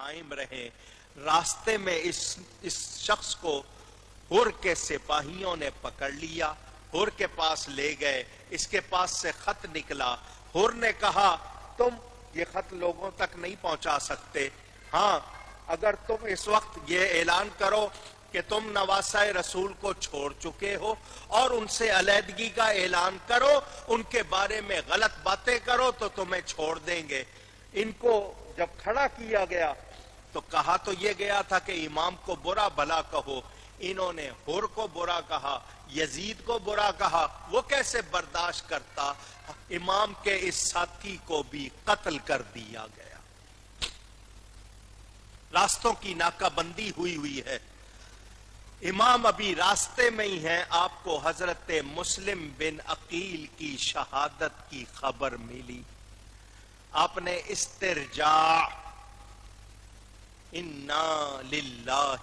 قائم رہیں۔ راستے میں اس شخص کو حر کے سپاہیوں نے پکڑ لیا، حر کے پاس لے گئے، اس کے پاس سے خط نکلا۔ حر نے کہا تم یہ خط لوگوں تک نہیں پہنچا سکتے، ہاں اگر تم اس وقت یہ اعلان کرو کہ تم نواسہ رسول کو چھوڑ چکے ہو اور ان سے علیحدگی کا اعلان کرو، ان کے بارے میں غلط باتیں کرو تو تمہیں چھوڑ دیں گے۔ ان کو جب کھڑا کیا گیا تو کہا تو یہ گیا تھا کہ امام کو برا بھلا کہو، انہوں نے حر کو برا کہا، یزید کو برا کہا، وہ کیسے برداشت کرتا؟ امام کے اس ساتھی کو بھی قتل کر دیا گیا۔ راستوں کی ناکہ بندی ہوئی ہے، امام ابھی راستے میں ہی ہیں، آپ کو حضرت مسلم بن عقیل کی شہادت کی خبر ملی۔ آپ نے استرجاع انا للہ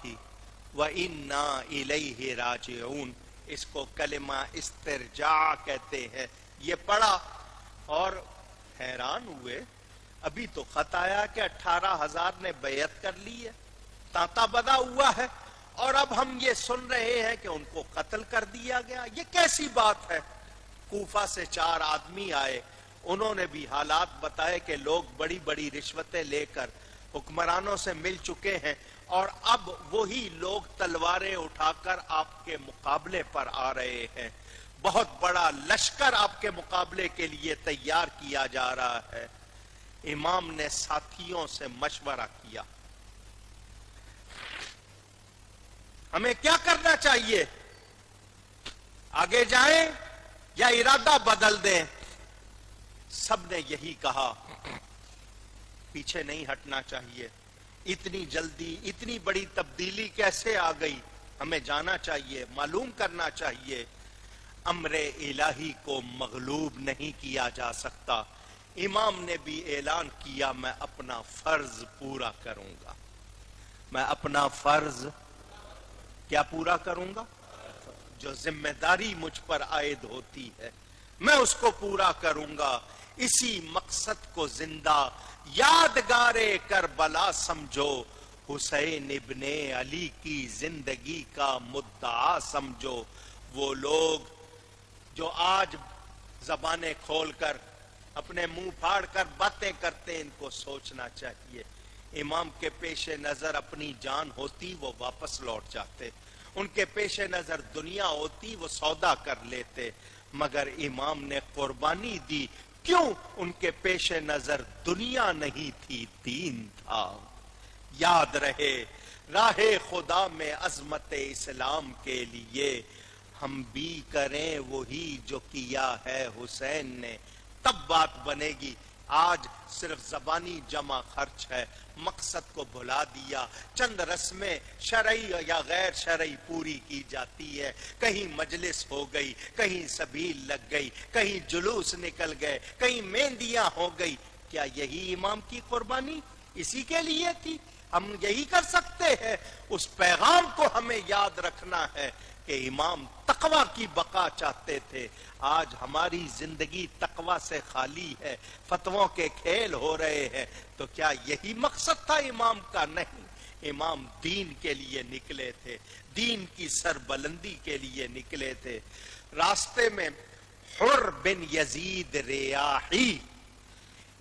و انا الیہ راجعون، اس کو کلمہ استرجاع کہتے ہیں، یہ پڑھا اور حیران ہوئے۔ ابھی تو خط آیا کہ 18,000 نے بیعت کر لی ہے، تانتا بدا ہوا ہے، اور اب ہم یہ سن رہے ہیں کہ ان کو قتل کر دیا گیا، یہ کیسی بات ہے؟ کوفہ سے 4 آدمی آئے، انہوں نے بھی حالات بتائے کہ لوگ بڑی بڑی رشوتیں لے کر حکمرانوں سے مل چکے ہیں، اور اب وہی لوگ تلواریں اٹھا کر آپ کے مقابلے پر آ رہے ہیں، بہت بڑا لشکر آپ کے مقابلے کے لیے تیار کیا جا رہا ہے۔ امام نے ساتھیوں سے مشورہ کیا، ہمیں کیا کرنا چاہیے؟ آگے جائیں یا ارادہ بدل دیں؟ سب نے یہی کہا پیچھے نہیں ہٹنا چاہیے، اتنی جلدی اتنی بڑی تبدیلی کیسے آ گئی؟ ہمیں جانا چاہیے، معلوم کرنا چاہیے۔ امر الہی کو مغلوب نہیں کیا جا سکتا۔ امام نے بھی اعلان کیا میں اپنا فرض پورا کروں گا، میں اپنا فرض کیا پورا کروں گا؟ جو ذمہ داری مجھ پر عائد ہوتی ہے میں اس کو پورا کروں گا۔ اسی مقصد کو زندہ یادگار کربلا سمجھو، حسین ابن علی کی زندگی کا مدعا سمجھو۔ وہ لوگ جو آج زبانیں کھول کر اپنے منہ پھاڑ کر باتیں کرتے ہیں، ان کو سوچنا چاہیے امام کے پیش نظر اپنی جان ہوتی وہ واپس لوٹ جاتے، ان کے پیش نظر دنیا ہوتی وہ سودا کر لیتے، مگر امام نے قربانی دی، کیوں؟ ان کے پیش نظر دنیا نہیں تھی، دین تھا۔ یاد رہے راہ خدا میں عظمت اسلام کے لیے ہم بھی کریں وہی جو کیا ہے حسین نے، تب بات بنے گی۔ آج صرف زبانی جمع خرچ ہے، مقصد کو بھلا دیا، چند رسمیں شرعی یا غیر شرعی پوری کی جاتی ہے، کہیں مجلس ہو گئی، کہیں سبیل لگ گئی، کہیں جلوس نکل گئے، کہیں مہندیاں ہو گئی۔ کیا یہی امام کی قربانی اسی کے لیے تھی؟ ہم یہی کر سکتے ہیں؟ اس پیغام کو ہمیں یاد رکھنا ہے کہ امام تقوی کی بقا چاہتے تھے۔ آج ہماری زندگی تقوی سے خالی ہے، فتووں کے کھیل ہو رہے ہیں، تو کیا یہی مقصد تھا امام کا؟ نہیں، امام دین کے لیے نکلے تھے، دین کی سربلندی کے لیے نکلے تھے۔ راستے میں حر بن یزید ریاحی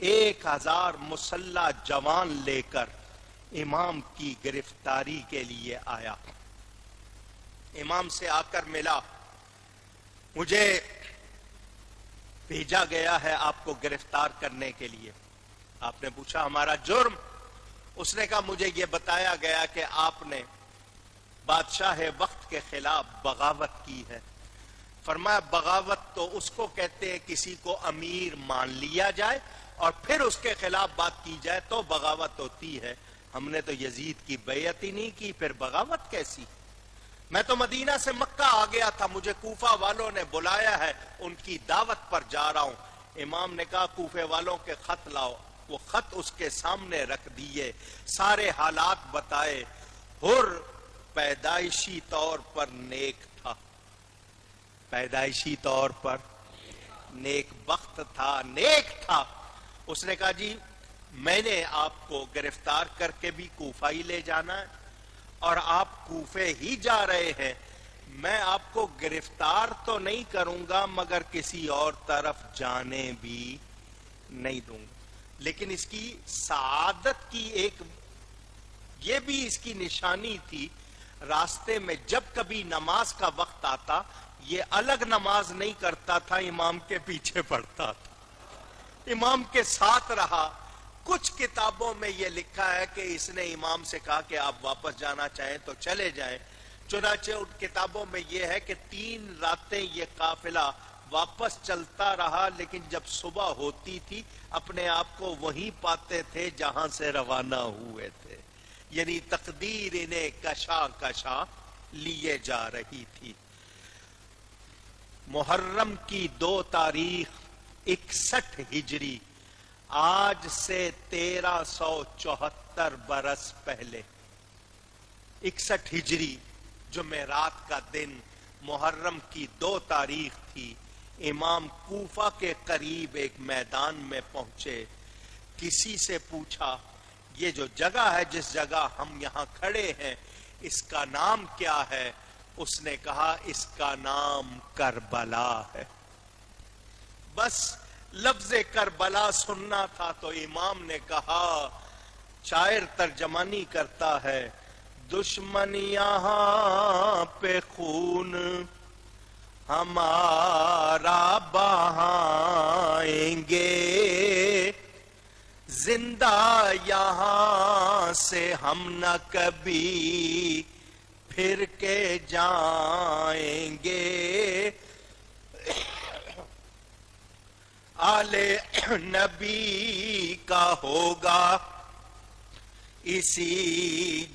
1000 مسلح جوان لے کر امام کی گرفتاری کے لیے آیا، امام سے آ کر ملا، مجھے بھیجا گیا ہے آپ کو گرفتار کرنے کے لیے۔ آپ نے پوچھا ہمارا جرم؟ اس نے کہا مجھے یہ بتایا گیا کہ آپ نے بادشاہ وقت کے خلاف بغاوت کی ہے۔ فرمایا بغاوت تو اس کو کہتے ہیں کسی کو امیر مان لیا جائے اور پھر اس کے خلاف بات کی جائے تو بغاوت ہوتی ہے۔ ہم نے تو یزید کی بیعت ہی نہیں کی، پھر بغاوت کیسی؟ میں تو مدینہ سے مکہ آ گیا تھا، مجھے کوفہ والوں نے بلایا ہے، ان کی دعوت پر جا رہا ہوں۔ امام نے کہا کوفے والوں کے خط لاؤ، وہ خط اس کے سامنے رکھ دیے، سارے حالات بتائے۔ حر پیدائشی طور پر نیک تھا، پیدائشی طور پر نیک بخت تھا، نیک تھا۔ اس نے کہا جی میں نے آپ کو گرفتار کر کے بھی کوفہ ہی لے جانا ہے اور آپ کوفے ہی جا رہے ہیں، میں آپ کو گرفتار تو نہیں کروں گا مگر کسی اور طرف جانے بھی نہیں دوں گا۔ لیکن اس کی سعادت کی ایک یہ بھی اس کی نشانی تھی، راستے میں جب کبھی نماز کا وقت آتا یہ الگ نماز نہیں کرتا تھا، امام کے پیچھے پڑھتا تھا، امام کے ساتھ رہا۔ کچھ کتابوں میں یہ لکھا ہے کہ اس نے امام سے کہا کہ آپ واپس جانا چاہیں تو چلے جائیں، چنانچہ ان کتابوں میں یہ ہے کہ 3 راتیں یہ قافلہ واپس چلتا رہا، لیکن جب صبح ہوتی تھی اپنے آپ کو وہیں پاتے تھے جہاں سے روانہ ہوئے تھے، یعنی تقدیر انہیں کشا کشا لیے جا رہی تھی۔ محرم کی 2 تاریخ 61 ہجری، آج سے 1374 برس پہلے، 61 ہجری جمعرات کا دن، محرم کی 2 تاریخ تھی، امام کوفہ کے قریب ایک میدان میں پہنچے۔ کسی سے پوچھا یہ جو جگہ ہے جس جگہ ہم یہاں کھڑے ہیں اس کا نام کیا ہے؟ اس نے کہا اس کا نام کربلا ہے۔ بس لفظ کربلا سننا تھا تو امام نے کہا، شاعر ترجمانی کرتا ہے، دشمن یہاں پہ خون ہمارا بہائیں گے، زندہ یہاں سے ہم نہ کبھی پھر کے جائیں گے، آل نبی کا ہوگا اسی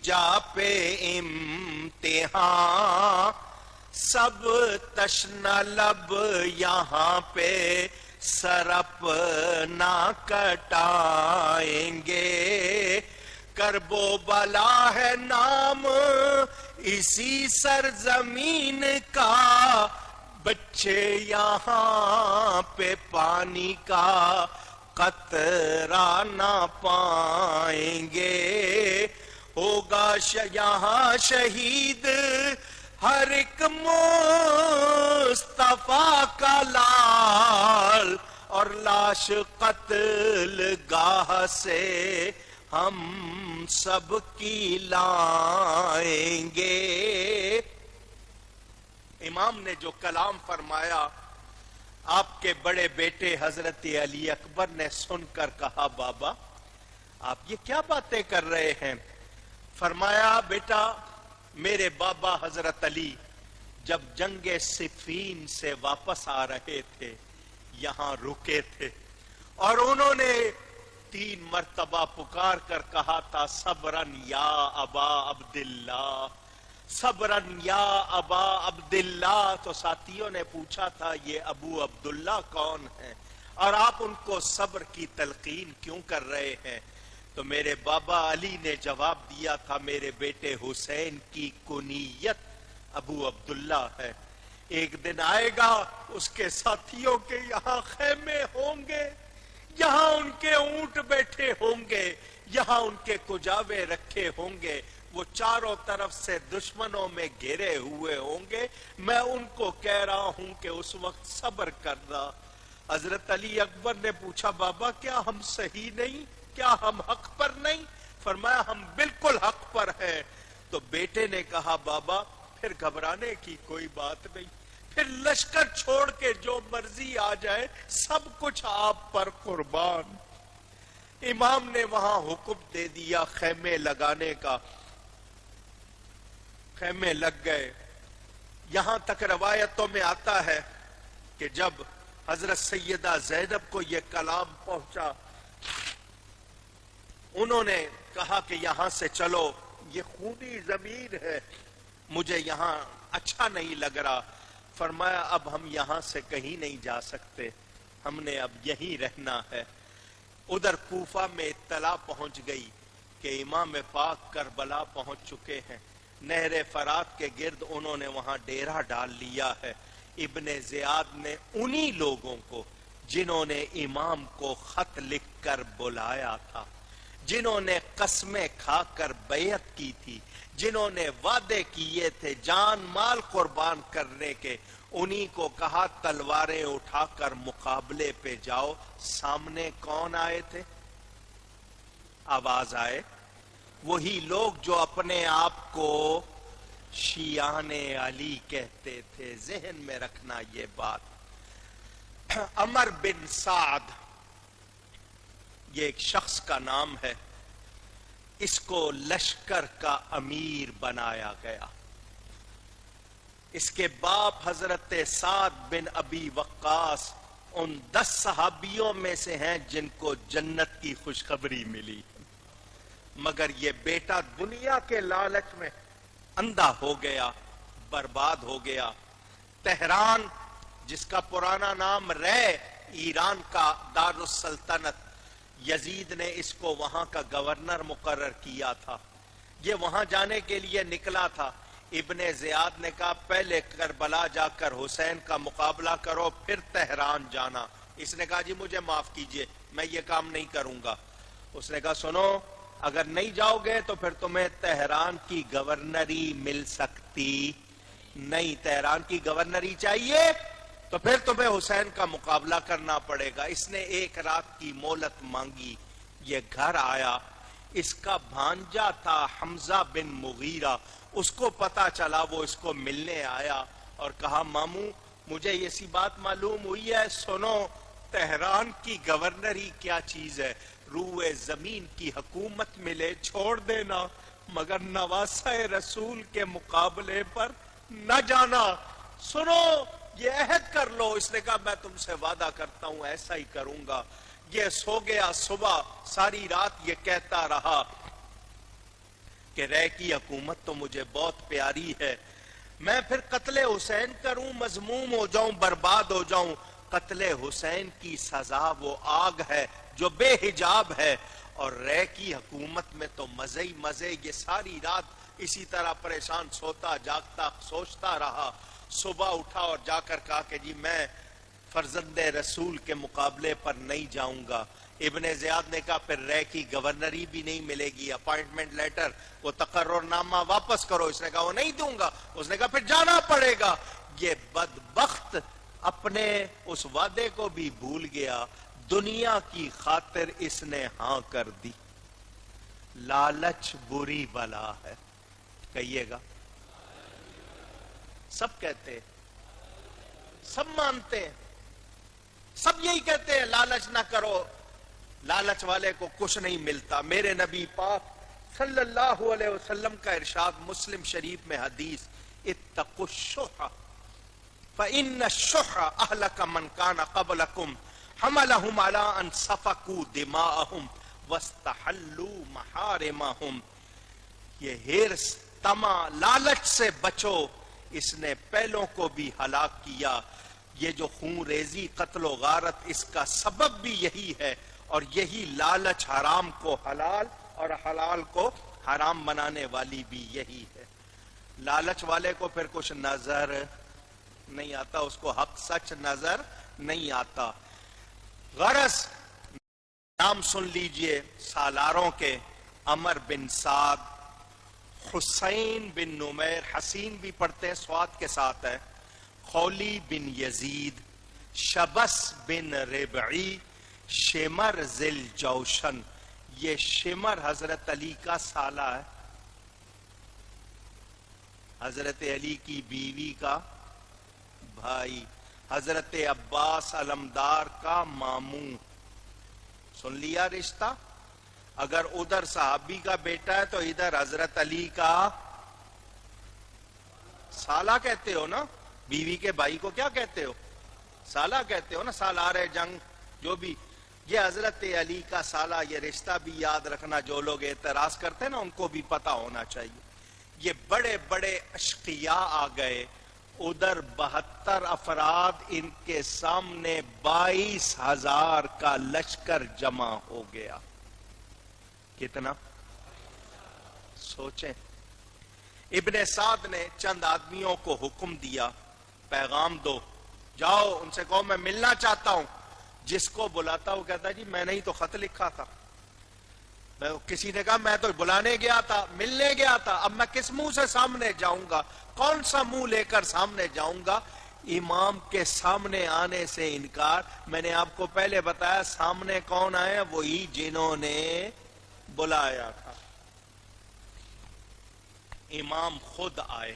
جا پہ امتحان، سب تشنہ لب یہاں پہ سرپ نہ کٹائیں گے، کرب و بلا ہے نام اسی سرزمین کا، بچے یہاں پہ پانی کا قطرہ نہ پائیں گے، ہوگا یہاں شہید ہر ایک مصطفیٰ کا لال، اور لاش قتل گاہ سے ہم سب کی لائیں گے۔ امام نے جو کلام فرمایا آپ کے بڑے بیٹے حضرت علی اکبر نے سن کر کہا، بابا آپ یہ کیا باتیں کر رہے ہیں؟ فرمایا، بیٹا میرے بابا حضرت علی جب جنگ صفین سے واپس آ رہے تھے یہاں رکے تھے، اور انہوں نے 3 مرتبہ پکار کر کہا تھا، صبرن یا ابا عبداللہ، صبرن یا ابا عبداللہ۔ تو ساتھیوں نے پوچھا تھا یہ ابو عبداللہ کون ہے اور آپ ان کو صبر کی تلقین کیوں کر رہے ہیں؟ تو میرے بابا علی نے جواب دیا تھا، میرے بیٹے حسین کی کنیت ابو عبداللہ ہے، ایک دن آئے گا اس کے ساتھیوں کے یہاں خیمے ہوں گے، یہاں ان کے اونٹ بیٹھے ہوں گے، یہاں ان کے کجاوے رکھے ہوں گے، وہ چاروں طرف سے دشمنوں میں گھرے ہوئے ہوں گے، میں ان کو کہہ رہا ہوں کہ اس وقت صبر کرنا۔ حضرت علی اکبر نے پوچھا، بابا کیا ہم صحیح نہیں؟ کیا ہم حق پر نہیں؟ فرمایا ہم بالکل حق پر ہیں۔ تو بیٹے نے کہا، بابا پھر گھبرانے کی کوئی بات نہیں، پھر لشکر چھوڑ کے جو مرضی آ جائے سب کچھ آپ پر قربان۔ امام نے وہاں حکم دے دیا خیمے لگانے کا، خیمے لگ گئے۔ یہاں تک روایتوں میں آتا ہے کہ جب حضرت سیدہ زینب کو یہ کلام پہنچا، انہوں نے کہا کہ یہاں سے چلو، یہ خونی زمین ہے، مجھے یہاں اچھا نہیں لگ رہا۔ فرمایا اب ہم یہاں سے کہیں نہیں جا سکتے، ہم نے اب یہیں رہنا ہے۔ ادھر کوفہ میں اطلاع پہنچ گئی کہ امام پاک کربلا پہنچ چکے ہیں، نہر فرات کے گرد انہوں نے وہاں ڈیرہ ڈال لیا ہے۔ ابن زیاد نے انہی لوگوں کو جنہوں نے امام کو خط لکھ کر بلایا تھا، جنہوں نے قسمیں کھا کر بیعت کی تھی، جنہوں نے وعدے کیے تھے جان مال قربان کرنے کے، انہی کو کہا تلواریں اٹھا کر مقابلے پہ جاؤ۔ سامنے کون آئے تھے؟ آواز آئے، وہی لوگ جو اپنے آپ کو شیعان علی کہتے تھے۔ ذہن میں رکھنا یہ بات۔ عمر بن سعد یہ ایک شخص کا نام ہے، اس کو لشکر کا امیر بنایا گیا۔ اس کے باپ حضرت سعد بن ابی وقاص ان 10 صحابیوں میں سے ہیں جن کو جنت کی خوشخبری ملی، مگر یہ بیٹا دنیا کے لالچ میں اندھا ہو گیا، برباد ہو گیا۔ تہران جس کا پرانا نام رے، ایران کا دارالسلطنت، یزید نے اس کو وہاں کا گورنر مقرر کیا تھا۔ یہ وہاں جانے کے لیے نکلا تھا۔ ابن زیاد نے کہا پہلے کربلا جا کر حسین کا مقابلہ کرو پھر تہران جانا۔ اس نے کہا جی مجھے معاف کیجئے، میں یہ کام نہیں کروں گا۔ اس نے کہا سنو، اگر نہیں جاؤ گے تو پھر تمہیں تہران کی گورنری مل سکتی نہیں، تہران کی گورنری چاہیے تو پھر تمہیں حسین کا مقابلہ کرنا پڑے گا۔ اس نے 1 رات کی مہلت مانگی۔ یہ گھر آیا، اس کا بھانجا تھا حمزہ بن مغیرہ، اس کو پتا چلا، وہ اس کو ملنے آیا اور کہا ماموں مجھے یہ سی بات معلوم ہوئی ہے، سنو تہران کی گورنری کیا چیز ہے، روئے زمین کی حکومت ملے چھوڑ دینا، مگر نواسہ رسول کے مقابلے پر نہ جانا۔ سنو یہ عہد کر لو۔ اس نے کہا میں تم سے وعدہ کرتا ہوں ایسا ہی کروں گا۔ یہ سو گیا، صبح ساری رات یہ کہتا رہا کہ رے کی حکومت تو مجھے بہت پیاری ہے، میں پھر قتل حسین کروں مذموم ہو جاؤں برباد ہو جاؤں۔ قتل حسین کی سزا وہ آگ ہے جو بے حجاب ہے، اور رے کی حکومت میں تو مزے ہی مزے۔ یہ ساری رات اسی طرح پریشان سوتا جاگتا سوچتا رہا۔ صبح اٹھا اور جا کر کہا کہ جی میں فرزند رسول کے مقابلے پر نہیں جاؤں گا۔ ابن زیاد نے کہا پھر رے کی گورنری بھی نہیں ملے گی، اپائنٹمنٹ لیٹر وہ تقرر نامہ واپس کرو۔ اس نے کہا وہ نہیں دوں گا۔ اس نے کہا پھر جانا پڑے گا۔ یہ بدبخت اپنے اس وعدے کو بھی بھول گیا، دنیا کی خاطر اس نے ہاں کر دی۔ لالچ بری بلا ہے، کہیے گا۔ سب کہتے ہیں، سب مانتے ہیں، سب یہی کہتے ہیں لالچ نہ کرو، لالچ والے کو کچھ نہیں ملتا۔ میرے نبی پاک صلی اللہ علیہ وسلم کا ارشاد، مسلم شریف میں حدیث، اتقوا الشح فإن الشح أهلك من كان قبلكم حملهم على أن سفكوا دماءهم واستحلوا محارمهم۔ یہ ہرس، طمع، لالچ سے بچو، اس نے پہلوں کو بھی ہلاک کیا۔ یہ جو خون ریزی، قتل و غارت، اس کا سبب بھی یہی ہے، اور یہی لالچ حرام کو حلال اور حلال کو حرام بنانے والی بھی یہی ہے۔ لالچ والے کو پھر کچھ نظر نہیں آتا، اس کو حق سچ نظر نہیں آتا۔ غرض نام سن لیجئے سالاروں کے، عمر بن سعد، حسین بن نمیر، حسین بھی پڑھتے ہیں سواد کے ساتھ ہے، خولی بن یزید، شبس بن ربعی، شمر ذل جوشن۔ یہ شمر حضرت علی کا سالہ ہے، حضرت علی کی بیوی کا بھائی، حضرت عباس علمدار کا ماموں۔ سن لیا رشتہ؟ اگر ادھر صحابی کا بیٹا ہے تو ادھر حضرت علی کا سالہ کہتے ہو نا؟ بیوی کے بھائی کو کیا کہتے ہو؟ سالہ کہتے ہو نا، سالار جنگ جو بھی۔ یہ حضرت علی کا سالہ، یہ رشتہ بھی یاد رکھنا، جو لوگ اعتراض کرتے ہیں نا ان کو بھی پتا ہونا چاہیے۔ یہ بڑے بڑے اشقیاء آ گئے، ادھر 72 افراد، ان کے سامنے 22,000 کا لشکر جمع ہو گیا۔ کتنا؟ سوچیں۔ ابن سعد نے چند آدمیوں کو حکم دیا، پیغام دو، جاؤ ان سے کہو میں ملنا چاہتا ہوں۔ جس کو بلاتا وہ کہتا جی میں نے ہی تو خط لکھا تھا. کسی نے کہا میں تو بلانے گیا تھا, ملنے گیا تھا, اب میں کس منہ سے سامنے جاؤں گا, کون سا منہ لے کر سامنے جاؤں گا. امام کے سامنے آنے سے انکار. میں نے آپ کو پہلے بتایا سامنے کون آئے, وہی جنہوں نے بلایا تھا. امام خود آئے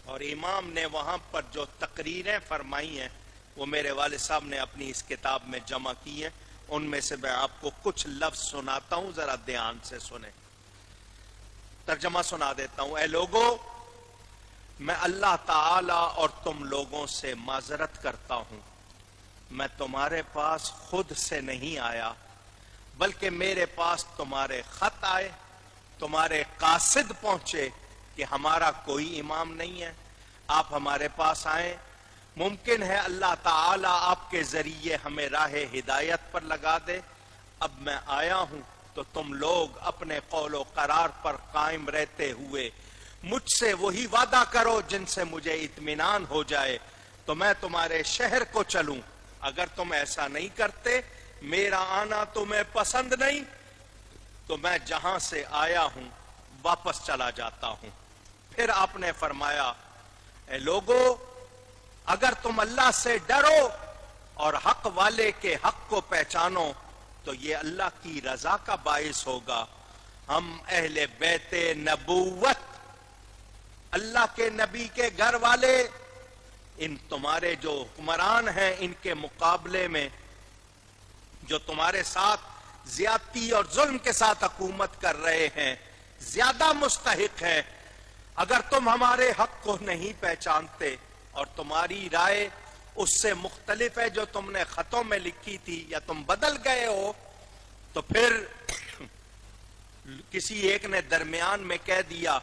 اور امام نے وہاں پر جو تقریریں فرمائی ہیں وہ میرے والد صاحب نے اپنی اس کتاب میں جمع کی ہیں. ان میں سے میں آپ کو کچھ لفظ سناتا ہوں, ذرا دھیان سے سنیں. ترجمہ سنا دیتا ہوں. اے لوگو, میں اللہ تعالی اور تم لوگوں سے معذرت کرتا ہوں. میں تمہارے پاس خود سے نہیں آیا, بلکہ میرے پاس تمہارے خط آئے, تمہارے قاصد پہنچے کہ ہمارا کوئی امام نہیں ہے, آپ ہمارے پاس آئیں. ممکن ہے اللہ تعالی آپ کے ذریعے ہمیں راہ ہدایت پر لگا دے. اب میں آیا ہوں تو تم لوگ اپنے قول و قرار پر قائم رہتے ہوئے مجھ سے وہی وعدہ کرو جن سے مجھے اطمینان ہو جائے تو میں تمہارے شہر کو چلوں. اگر تم ایسا نہیں کرتے, میرا آنا تمہیں پسند نہیں, تو میں جہاں سے آیا ہوں واپس چلا جاتا ہوں. پھر آپ نے فرمایا, اے لوگو, اگر تم اللہ سے ڈرو اور حق والے کے حق کو پہچانو تو یہ اللہ کی رضا کا باعث ہوگا. ہم اہل بیت نبوت, اللہ کے نبی کے گھر والے, ان تمہارے جو حکمران ہیں ان کے مقابلے میں جو تمہارے ساتھ زیادتی اور ظلم کے ساتھ حکومت کر رہے ہیں زیادہ مستحق ہے. اگر تم ہمارے حق کو نہیں پہچانتے اور تمہاری رائے اس سے مختلف ہے جو تم نے خطوں میں لکھی تھی یا تم بدل گئے ہو, تو پھر کسی ایک نے درمیان میں کہہ دیا,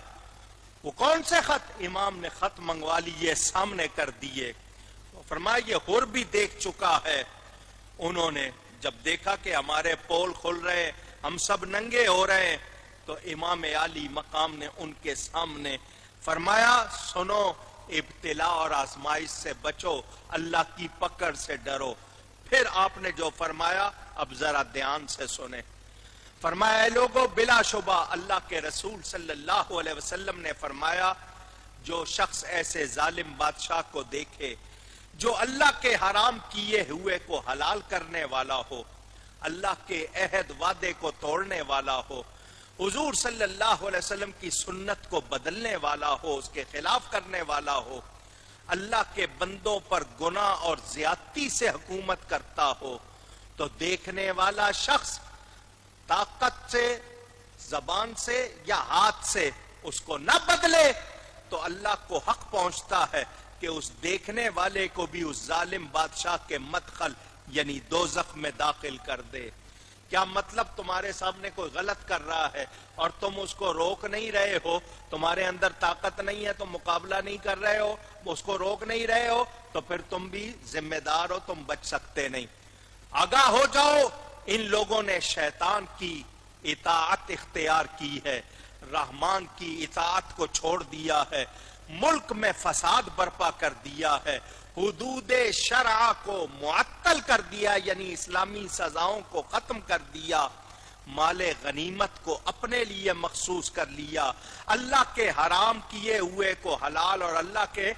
وہ کون سے خط؟ امام نے خط منگوا لیے, سامنے کر دیے. فرمایا یہ حر بھی دیکھ چکا ہے. انہوں نے جب دیکھا کہ ہمارے پول کھل رہے, ہم سب ننگے ہو رہے ہیں, تو امام عالی مقام نے ان کے سامنے فرمایا, سنو, ابتلا اور آزمائش سے بچو, اللہ کی پکڑ سے ڈرو. پھر آپ نے جو فرمایا اب ذرا دھیان سے سنیں. فرمایا, اے لوگو, بلا شبہ اللہ کے رسول صلی اللہ علیہ وسلم نے فرمایا, جو شخص ایسے ظالم بادشاہ کو دیکھے جو اللہ کے حرام کیے ہوئے کو حلال کرنے والا ہو, اللہ کے عہد وعدے کو توڑنے والا ہو, حضور صلی اللہ علیہ وسلم کی سنت کو بدلنے والا ہو, اس کے خلاف کرنے والا ہو, اللہ کے بندوں پر گناہ اور زیادتی سے حکومت کرتا ہو, تو دیکھنے والا شخص طاقت سے, زبان سے یا ہاتھ سے اس کو نہ بدلے تو اللہ کو حق پہنچتا ہے کہ اس دیکھنے والے کو بھی اس ظالم بادشاہ کے مدخل یعنی دوزخ میں داخل کر دے. کیا مطلب تمہارے سامنے کوئی غلط کر رہا ہے اور تم اس کو روک نہیں رہے ہو, تمہارے اندر طاقت نہیں ہے, تم مقابلہ نہیں کر رہے ہو, اس کو روک نہیں رہے ہو, تو پھر تم بھی ذمہ دار ہو, تم بچ سکتے نہیں. آگاہ ہو جاؤ, ان لوگوں نے شیطان کی اطاعت اختیار کی ہے, رحمان کی اطاعت کو چھوڑ دیا ہے, ملک میں فساد برپا کر دیا ہے, حدود شرع کو معطل کر دیا یعنی اسلامی سزاؤں کو ختم کر دیا, مال غنیمت کو اپنے لیے مخصوص کر لیا, اللہ کے حرام کیے ہوئے کو حلال اور اللہ کے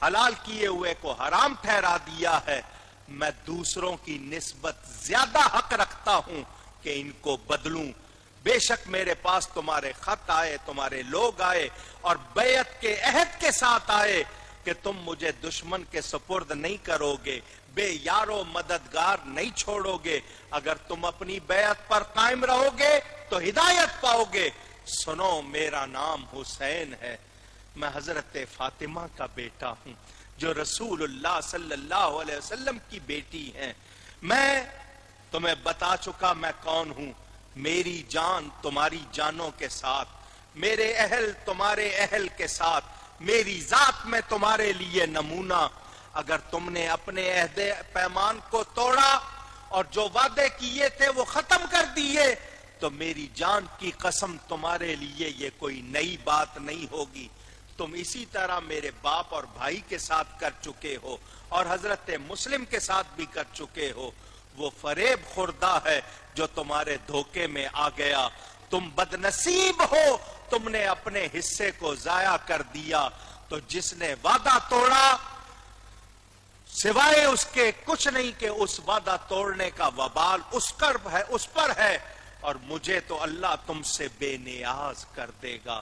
حلال کیے ہوئے کو حرام ٹھہرا دیا ہے. میں دوسروں کی نسبت زیادہ حق رکھتا ہوں کہ ان کو بدلوں. بے شک میرے پاس تمہارے خط آئے, تمہارے لوگ آئے اور بیعت کے عہد کے ساتھ آئے کہ تم مجھے دشمن کے سپرد نہیں کرو گے, بے یارو مددگار نہیں چھوڑو گے, اگر تم اپنی بیعت پر قائم رہو گے تو ہدایت پاؤ گے. سنو, میرا نام حسین ہے, میں حضرت فاطمہ کا بیٹا ہوں جو رسول اللہ صلی اللہ علیہ وسلم کی بیٹی ہیں. میں تمہیں بتا چکا میں کون ہوں, میری جان تمہاری جانوں کے ساتھ, میرے اہل تمہارے اہل کے ساتھ, میری ذات میں تمہارے لیے نمونہ. اگر تم نے اپنے عہد پیمان کو توڑا اور جو وعدے کیے تھے وہ ختم کر دیے تو میری جان کی قسم تمہارے لیے یہ کوئی نئی بات نہیں ہوگی. تم اسی طرح میرے باپ اور بھائی کے ساتھ کر چکے ہو اور حضرت مسلم کے ساتھ بھی کر چکے ہو. وہ فریب خوردہ ہے جو تمہارے دھوکے میں آ گیا. تم بدنصیب ہو, تم نے اپنے حصے کو ضائع کر دیا. تو جس نے وعدہ توڑا سوائے اس کے کچھ نہیں کہ اس وعدہ توڑنے کا وبال اس پر ہے, اور مجھے تو اللہ تم سے بے نیاز کر دے گا.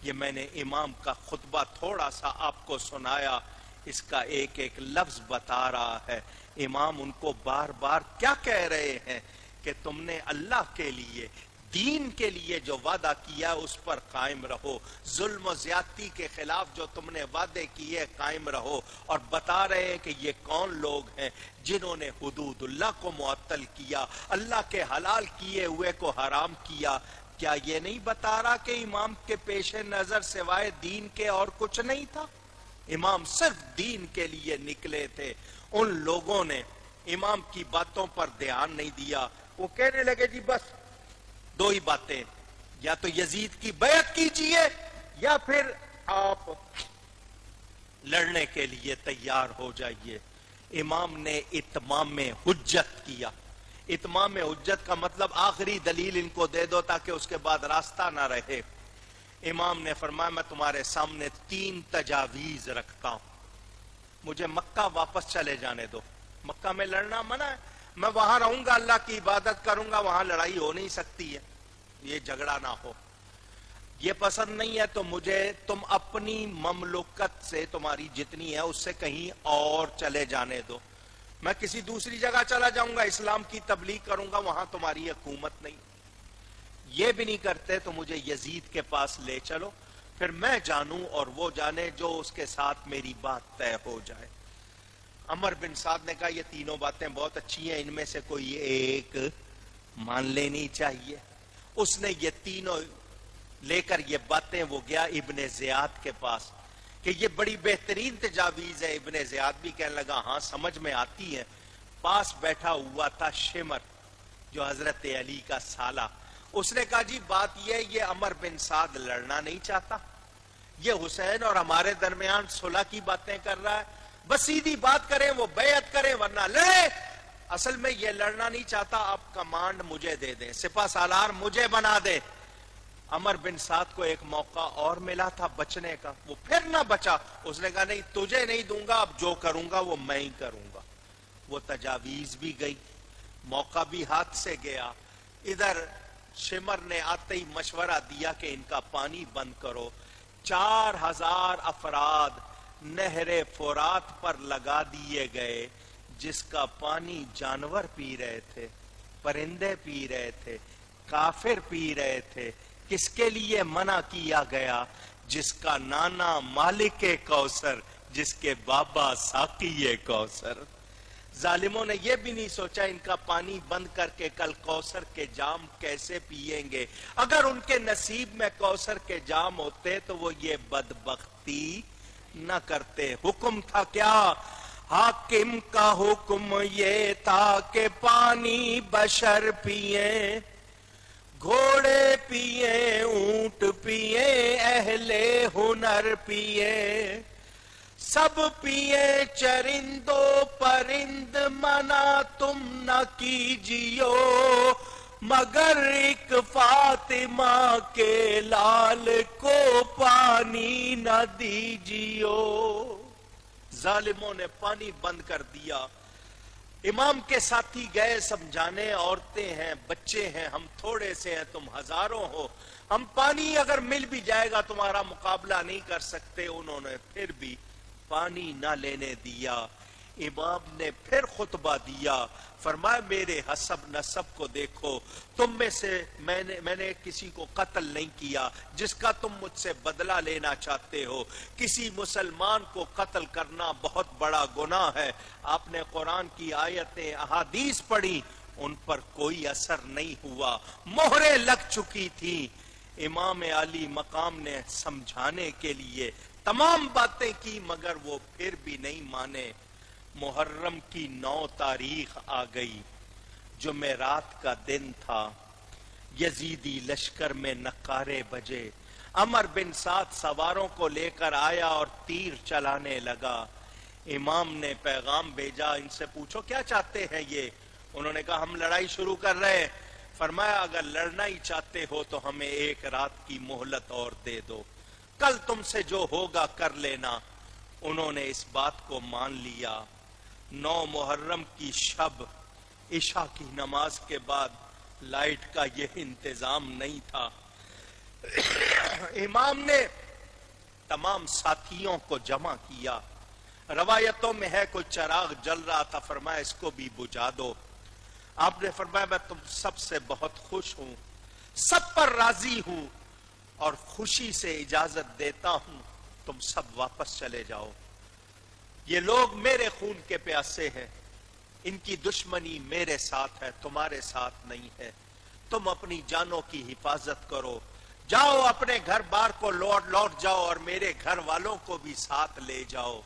یہ میں نے امام کا خطبہ تھوڑا سا آپ کو سنایا, اس کا ایک ایک لفظ بتا رہا ہے. امام ان کو بار بار کیا کہہ رہے ہیں کہ تم نے اللہ کے لیے, دین کے لیے جو وعدہ کیا اس پر قائم رہو, ظلم و زیادتی کے خلاف جو تم نے وعدے کیے قائم رہو. اور بتا رہے ہیں کہ یہ کون لوگ ہیں جنہوں نے حدود اللہ کو معطل کیا, اللہ کے حلال کیے ہوئے کو حرام کیا. کیا یہ نہیں بتا رہا کہ امام کے پیش نظر سوائے دین کے اور کچھ نہیں تھا؟ امام صرف دین کے لیے نکلے تھے. ان لوگوں نے امام کی باتوں پر دھیان نہیں دیا. وہ کہنے لگے جی بس دو ہی باتیں, یا تو یزید کی بیعت کیجئے یا پھر آپ لڑنے کے لیے تیار ہو جائیے. امام نے اتمام حجت کیا. اتمام حجت کا مطلب آخری دلیل ان کو دے دو تاکہ اس کے بعد راستہ نہ رہے. امام نے فرمایا میں تمہارے سامنے 3 تجاویز رکھتا ہوں, مجھے مکہ واپس چلے جانے دو. مکہ میں لڑنا منع ہے, میں وہاں رہوں گا, اللہ کی عبادت کروں گا, وہاں لڑائی ہو نہیں سکتی ہے, یہ جھگڑا نہ ہو. یہ پسند نہیں ہے تو مجھے تم اپنی مملکت سے, تمہاری جتنی ہے اس سے کہیں اور چلے جانے دو. میں کسی دوسری جگہ چلا جاؤں گا, اسلام کی تبلیغ کروں گا, وہاں تمہاری حکومت نہیں. یہ بھی نہیں کرتے تو مجھے یزید کے پاس لے چلو, پھر میں جانوں اور وہ جانے, جو اس کے ساتھ میری بات طے ہو جائے. عمر بن سعد نے کہا یہ تینوں باتیں بہت اچھی ہیں, ان میں سے کوئی ایک مان لینی چاہیے. اس نے یہ تینوں لے کر یہ باتیں وہ گیا ابن زیاد کے پاس کہ یہ بڑی بہترین تجاویز ہے. ابن زیاد بھی کہنے لگا ہاں سمجھ میں آتی ہے. پاس بیٹھا ہوا تھا شمر جو حضرت علی کا سالہ. اس نے کہا جی بات یہ عمر بن سعد لڑنا نہیں چاہتا, یہ حسین اور ہمارے درمیان صلح کی باتیں کر رہا ہے, بس سیدھی بات کریں وہ بیعت کریں ورنہ لڑے. اصل میں یہ لڑنا نہیں چاہتا, آپ کمانڈ مجھے دے دیں, سپہ سالار مجھے بنا دے. عمر بن سعد کو ایک موقع اور ملا تھا بچنے کا, وہ پھر نہ بچا. اس نے کہا نہیں تجھے نہیں دوں گا, اب جو کروں گا وہ میں ہی کروں گا. وہ تجاویز بھی گئی, موقع بھی ہاتھ سے گیا. ادھر شمر نے آتے ہی مشورہ دیا کہ ان کا پانی بند کرو. 4000 افراد نہر فرات پر لگا دیے گئے, جس کا پانی جانور پی رہے تھے, پرندے پی رہے تھے, کافر پی رہے تھے. کس کے لیے منع کیا گیا؟ جس کا نانا مالک کوثر, جس کے بابا ساقی کوثر. ظالموں نے یہ بھی نہیں سوچا ان کا پانی بند کر کے کل کوثر کے جام کیسے پیئیں گے. اگر ان کے نصیب میں کوثر کے جام ہوتے تو وہ یہ بدبختی نہ کرتے. حکم تھا کیا؟ حاکم کا حکم یہ تھا کہ پانی بشر پیئیں, گھوڑے پیئیں, اونٹ پیئیں, اہل ہنر پیئیں, سب پیئیں, چرندو پرند منع تم نہ کیجیو, مگر ایک فاطمہ کے لال کو پانی نہ دیجیو. ظالموں نے پانی بند کر دیا. امام کے ساتھی گئے سمجھانے, عورتیں ہیں, بچے ہیں, ہم تھوڑے سے ہیں, تم ہزاروں ہو, ہم پانی اگر مل بھی جائے گا تمہارا مقابلہ نہیں کر سکتے. انہوں نے پھر بھی پانی نہ لینے دیا. امام نے پھر خطبہ دیا, فرمایا میرے حسب نسب کو دیکھو, تم میں سے میں نے کسی کو قتل نہیں کیا جس کا تم مجھ سے بدلہ لینا چاہتے ہو. کسی مسلمان کو قتل کرنا بہت بڑا گناہ ہے. آپ نے قرآن کی آیتیں احادیث پڑھی, ان پر کوئی اثر نہیں ہوا, مہریں لگ چکی تھی. امام علی مقام نے سمجھانے کے لیے تمام باتیں کی مگر وہ پھر بھی نہیں مانے. محرم کی 9 تاریخ آ گئی, جمعرات کا دن تھا. یزیدی لشکر میں نقارے بجے, عمر بن سعد سواروں کو لے کر آیا اور تیر چلانے لگا. امام نے پیغام بھیجا, ان سے پوچھو کیا چاہتے ہیں یہ. انہوں نے کہا ہم لڑائی شروع کر رہے ہیں. فرمایا اگر لڑنا ہی چاہتے ہو تو ہمیں ایک رات کی مہلت اور دے دو, کل تم سے جو ہوگا کر لینا. انہوں نے اس بات کو مان لیا. 9 محرم کی شب عشاء کی نماز کے بعد لائٹ کا یہ انتظام نہیں تھا. امام نے تمام ساتھیوں کو جمع کیا. روایتوں میں ہے کوئی چراغ جل رہا تھا, فرمایا اس کو بھی بجھا دو. آپ نے فرمایا میں تم سب سے بہت خوش ہوں, سب پر راضی ہوں اور خوشی سے اجازت دیتا ہوں تم سب واپس چلے جاؤ. یہ لوگ میرے خون کے پیاسے ہیں, ان کی دشمنی میرے ساتھ ہے, تمہارے ساتھ نہیں ہے. تم اپنی جانوں کی حفاظت کرو, جاؤ اپنے گھر بار کو لوٹ جاؤ اور میرے گھر والوں کو بھی ساتھ لے جاؤ.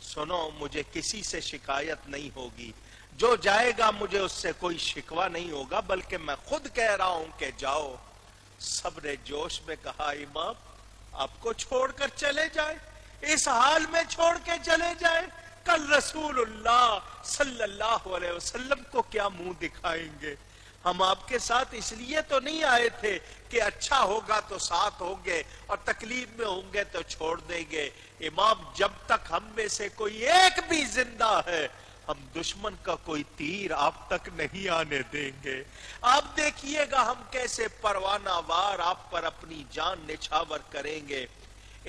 سنو مجھے کسی سے شکایت نہیں ہوگی, جو جائے گا مجھے اس سے کوئی شکوہ نہیں ہوگا, بلکہ میں خود کہہ رہا ہوں کہ جاؤ. سب نے جوش میں کہا امام آپ کو چھوڑ کر چلے جائیں, اس حال میں چھوڑ کے چلے جائیں, کل رسول اللہ صلی اللہ علیہ وسلم کو کیا منہ دکھائیں گے. ہم آپ کے ساتھ اس لیے تو نہیں آئے تھے کہ اچھا ہوگا تو ساتھ ہوں گے اور تکلیف میں ہوں گے تو چھوڑ دیں گے. امام جب تک ہم میں سے کوئی ایک بھی زندہ ہے ہم دشمن کا کوئی تیر آپ تک نہیں آنے دیں گے. آپ دیکھیے گا ہم کیسے پروانہ وار آپ پر اپنی جان نچھاور کریں گے.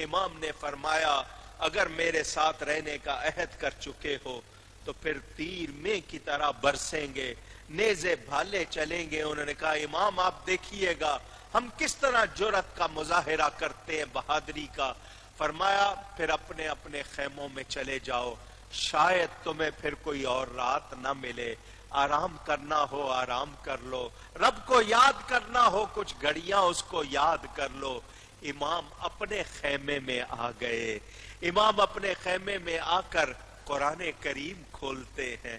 امام نے فرمایا اگر میرے ساتھ رہنے کا عہد کر چکے ہو تو پھر تیر میں کی طرح برسیں گے, نیزے بھالے چلیں گے. انہوں نے کہا امام آپ دیکھیے گا ہم کس طرح جرأت کا مظاہرہ کرتے ہیں, بہادری کا. فرمایا پھر اپنے اپنے خیموں میں چلے جاؤ, شاید تمہیں پھر کوئی اور رات نہ ملے. آرام کرنا ہو آرام کر لو, رب کو یاد کرنا ہو کچھ گھڑیاں اس کو یاد کر لو. امام اپنے خیمے میں آ گئے. امام اپنے خیمے میں آ کر قرآن کریم کھولتے ہیں,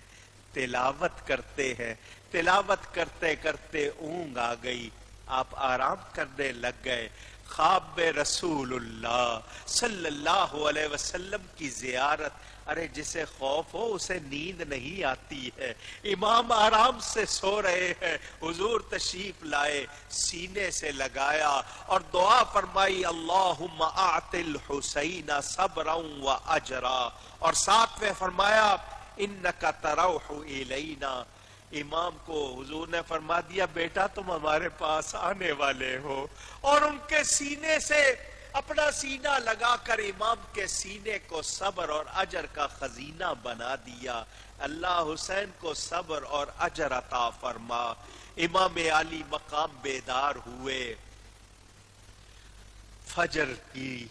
تلاوت کرتے ہیں. تلاوت کرتے کرتے اونگ آ گئی, آپ آرام کرنے لگ گئے. خواب رسول اللہ صلی اللہ علیہ وسلم کی زیارت, ارے جسے خوف ہو اسے نیند نہیں آتی ہے. امام آرام سے سو رہے ہیں, حضور تشریف لائے, سینے سے لگایا اور دعا فرمائی اللہم اعط الحسین صبرا و اجرا, اور ساتھ میں فرمایا انکا تروح الینا. امام کو حضور نے فرما دیا بیٹا تم ہمارے پاس آنے والے ہو, اور ان کے سینے سے اپنا سینہ لگا کر امام کے سینے کو صبر اور اجر کا خزینہ بنا دیا. اللہ حسین کو صبر اور اجر عطا فرما. امام علی مقام بیدار ہوئے, فجر کی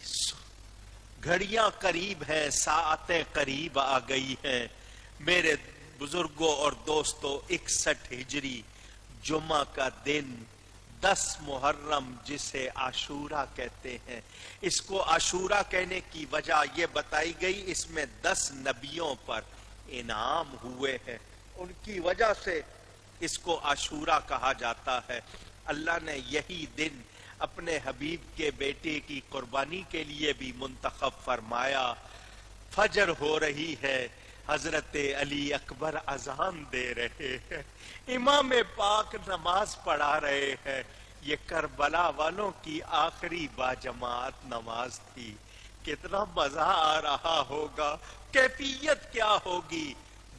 گھڑیاں قریب ہیں, ساعتیں قریب آ گئی ہیں. میرے بزرگوں اور دوستوں 61 ہجری جمعہ کا دن 10 محرم جسے عاشورہ کہتے ہیں. اس کو عاشورہ کہنے کی وجہ یہ بتائی گئی, اس میں 10 نبیوں پر انعام ہوئے ہیں, ان کی وجہ سے اس کو عاشورہ کہا جاتا ہے. اللہ نے یہی دن اپنے حبیب کے بیٹے کی قربانی کے لیے بھی منتخب فرمایا. فجر ہو رہی ہے, حضرت علی اکبر اذان دے رہے ہیں, امام پاک نماز پڑھا رہے ہیں. یہ کربلا والوں کی آخری باجماعت نماز تھی. کتنا مزہ آ رہا ہوگا, کیفیت کیا ہوگی.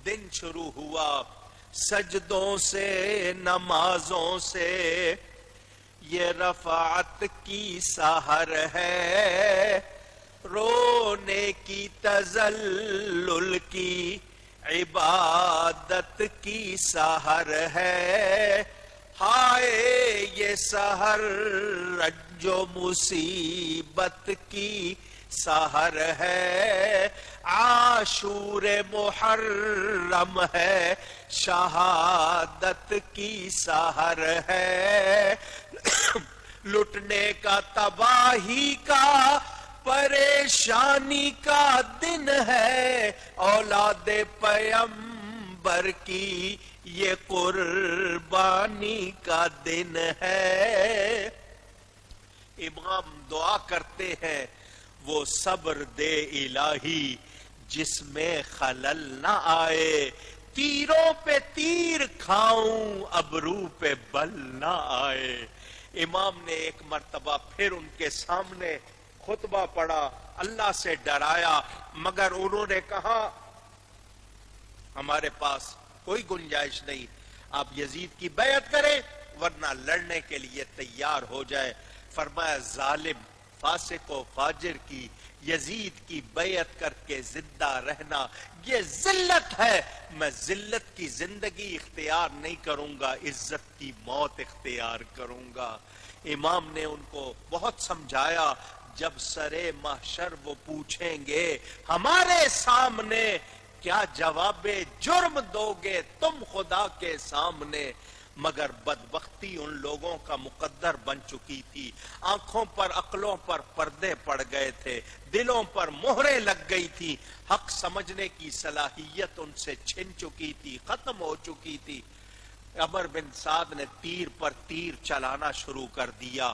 دن شروع ہوا سجدوں سے نمازوں سے, یہ رفعت کی سحر ہے, رونے کی تذلل کی عبادت کی سحر ہے. ہائے یہ سحر رنج و مصیبت کی سحر ہے. عاشور محرم ہے, شہادت کی سحر ہے. لٹنے کا تباہی کا پریشانی کا دن ہے, اولاد پیغمبر کی یہ قربانی کا دن ہے. امام دعا کرتے ہیں وہ صبر دے الہی جس میں خلل نہ آئے، تیروں پہ تیر کھاؤں ابرو پہ بل نہ آئے۔ امام نے ایک مرتبہ پھر ان کے سامنے خطبہ پڑھا، اللہ سے ڈرایا، مگر انہوں نے کہا ہمارے پاس کوئی گنجائش نہیں، آپ یزید کی بیعت کریں ورنہ لڑنے کے لیے تیار ہو جائے۔ فرمایا ظالم فاسق و فاجر کی یزید کی بیعت کر کے زندہ رہنا یہ ذلت ہے، میں ذلت کی زندگی اختیار نہیں کروں گا، عزت کی موت اختیار کروں گا۔ امام نے ان کو بہت سمجھایا، جب سرے محشر وہ پوچھیں گے ہمارے سامنے کیا جواب جرم دو گے تم خدا کے سامنے، مگر بدبختی ان لوگوں کا مقدر بن چکی تھی، آنکھوں پر عقلوں پر پردے پڑ گئے تھے، دلوں پر مہریں لگ گئی تھی، حق سمجھنے کی صلاحیت ان سے چھن چکی تھی، ختم ہو چکی تھی۔ عمر بن سعد نے تیر پر تیر چلانا شروع کر دیا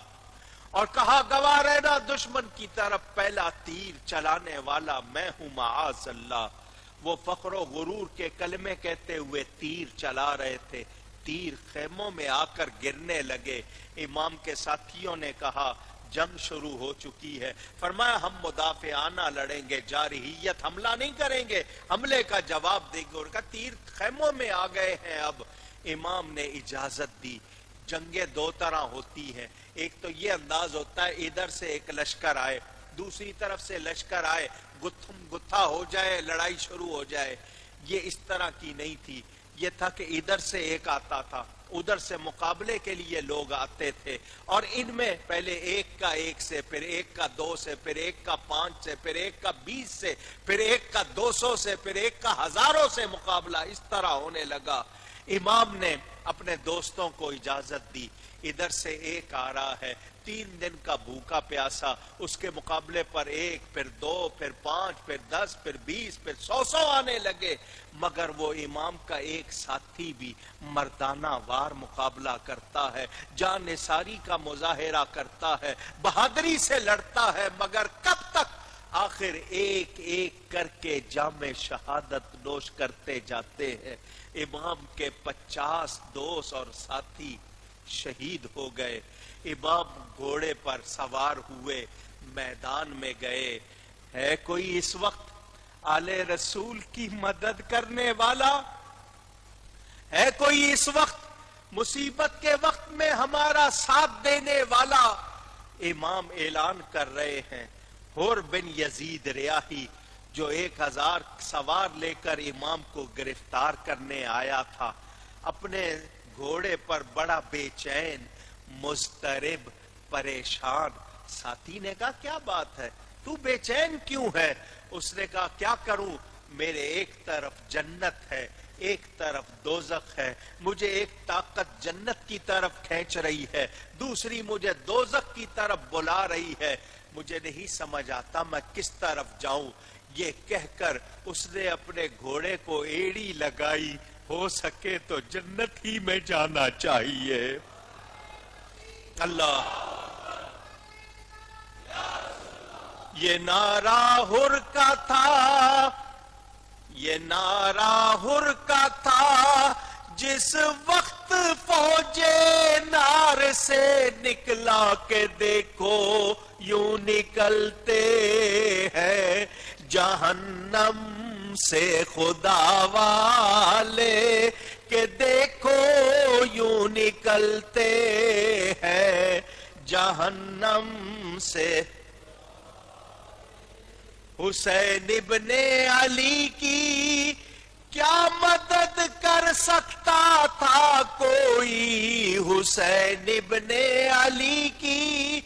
اور کہا گواہ رہنا دشمن کی طرف پہلا تیر چلانے والا میں ہوں معاذ اللہ۔ وہ فخر و غرور کے کلمے کہتے ہوئے تیر چلا رہے تھے، تیر خیموں میں آ کر گرنے لگے۔ امام کے ساتھیوں نے کہا جنگ شروع ہو چکی ہے، فرمایا ہم مدافعانہ لڑیں گے، جارحیت حملہ نہیں کریں گے، حملے کا جواب دیں گے۔ اور کہا تیر خیموں میں آ گئے ہیں اب۔ امام نے اجازت دی۔ جنگیں دو طرح ہوتی ہیں، ایک تو یہ انداز ہوتا ہے ادھر سے ایک لشکر آئے، دوسری طرف سے لشکر آئے، گتھم گتھا ہو جائے، لڑائی شروع ہو جائے۔ یہ اس طرح کی نہیں تھی، یہ تھا کہ ادھر سے ایک آتا تھا، ادھر سے مقابلے کے لیے لوگ آتے تھے، اور ان میں پہلے ایک کا ایک سے، پھر ایک کا دو سے، پھر ایک کا 5 سے، پھر ایک کا 20 سے، پھر ایک کا 200 سے، پھر ایک کا ہزاروں سے مقابلہ اس طرح ہونے لگا۔ امام نے اپنے دوستوں کو اجازت دی، ادھر سے ایک آ رہا ہے، 3 دن کا بھوکا پیاسا، اس کے مقابلے پر 1، پھر 2، پھر 5، پھر 10، پھر 20، پھر 100 آنے لگے، مگر وہ امام کا ایک ساتھی بھی مردانہ وار مقابلہ کرتا ہے، جان نثاری کا مظاہرہ کرتا ہے، بہادری سے لڑتا ہے، مگر کب تک؟ آخر ایک ایک کر کے جام شہادت نوش کرتے جاتے ہیں۔ امام کے 50 دوست اور ساتھی شہید ہو گئے۔ امام گھوڑے پر سوار ہوئے میدان میں گئے۔ ہے کوئی اس وقت آل رسول کی مدد کرنے والا؟ ہے کوئی اس وقت مصیبت کے وقت میں ہمارا ساتھ دینے والا؟ امام اعلان کر رہے ہیں، حر بن یزید ریاحی جو 1000 سوار لے کر امام کو گرفتار کرنے آیا تھا، اپنے گھوڑے پر بڑا بے چین، مضطرب، پریشان۔ ساتھی نے کہا کیا بات ہے، تو بے چین کیوں ہے؟ اس نے کہا کیا کروں، میرے ایک طرف جنت ہے، ایک طرف دوزخ ہے، مجھے ایک طاقت جنت کی طرف کھینچ رہی ہے، دوسری مجھے دوزخ کی طرف بلا رہی ہے، مجھے نہیں سمجھ آتا میں کس طرف جاؤں۔ یہ کہہ کر اس نے اپنے گھوڑے کو ایڑی لگائی، ہو سکے تو جنت ہی میں جانا چاہیے۔ اللہ، یہ نعرہ حر کا تھا، یہ نعرہ حر کا تھا، جس وقت فوج نار سے نکلا کہ دیکھو یوں نکلتے ہیں جہنم سے خدا والے، کہ دیکھو یوں نکلتے ہیں جہنم سے۔ حسین ابن علی کی کیا مدد کر سکتا تھا کوئی، حسین ابن علی کی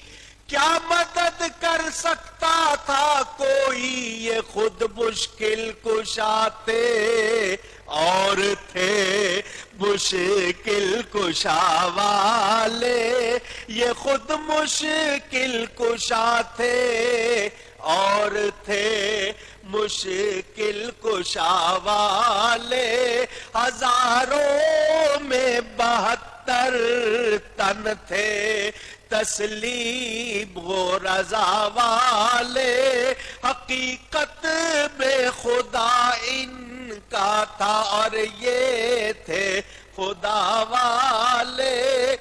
کیا مدد کر سکتا تھا کوئی، یہ خود مشکل کشا تھے اور تھے مشکل کشا والے، یہ خود مشکل کشا تھے اور تھے مشکل کشا والے، ہزاروں میں 72 تن تھے، تسلیم و رضا والے، حقیقت میں خدا ان کا تھا اور یہ تھے خدا والے۔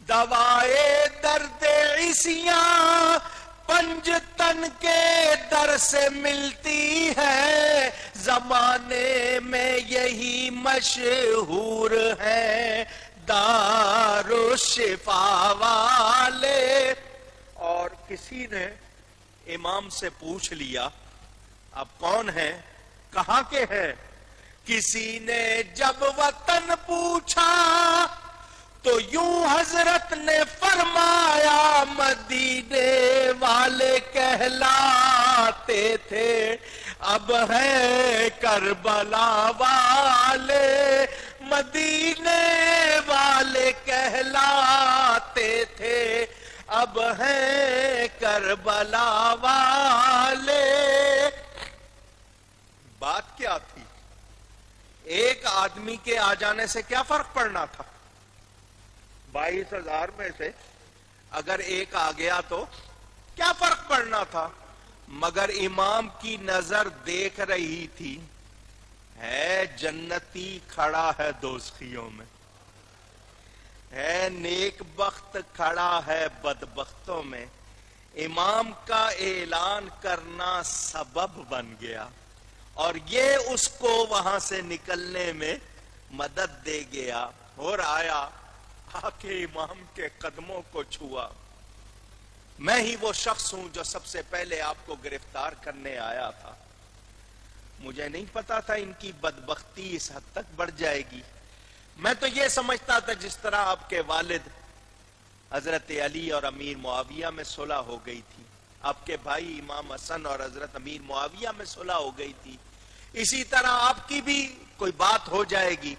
دوائے درد عصیاں پنجتن کے در سے ملتی ہے، زمانے میں یہی مشہور ہے دارو شفا والے۔ اور کسی نے امام سے پوچھ لیا اب کون ہے، کہاں کے ہیں؟ کسی نے جب وطن پوچھا تو یوں حضرت نے فرمایا مدینے والے کہلاتے تھے، اب ہے کربلا والے۔ مدینے والے کہلاتے تھے، اب ہے کربلا والے۔ بات کیا تھی؟ ایک آدمی کے آ جانے سے کیا فرق پڑنا تھا؟ 22,000 میں سے اگر ایک آ گیا تو کیا فرق پڑنا تھا؟ مگر امام کی نظر دیکھ رہی تھی، ہے جنتی کھڑا ہے دوزخیوں میں، ہے نیک بخت کھڑا ہے بدبختوں میں۔ امام کا اعلان کرنا سبب بن گیا اور یہ اس کو وہاں سے نکلنے میں مدد دے گیا۔ اور آیا آ کے امام کے قدموں کو چھوا، میں ہی وہ شخص ہوں جو سب سے پہلے آپ کو گرفتار کرنے آیا تھا۔ مجھے نہیں پتا تھا ان کی بدبختی اس حد تک بڑھ جائے گی۔ میں تو یہ سمجھتا تھا جس طرح آپ کے والد حضرت علی اور امیر معاویہ میں صلح ہو گئی تھی، آپ کے بھائی امام حسن اور حضرت امیر معاویہ میں صلح ہو گئی تھی، اسی طرح آپ کی بھی کوئی بات ہو جائے گی۔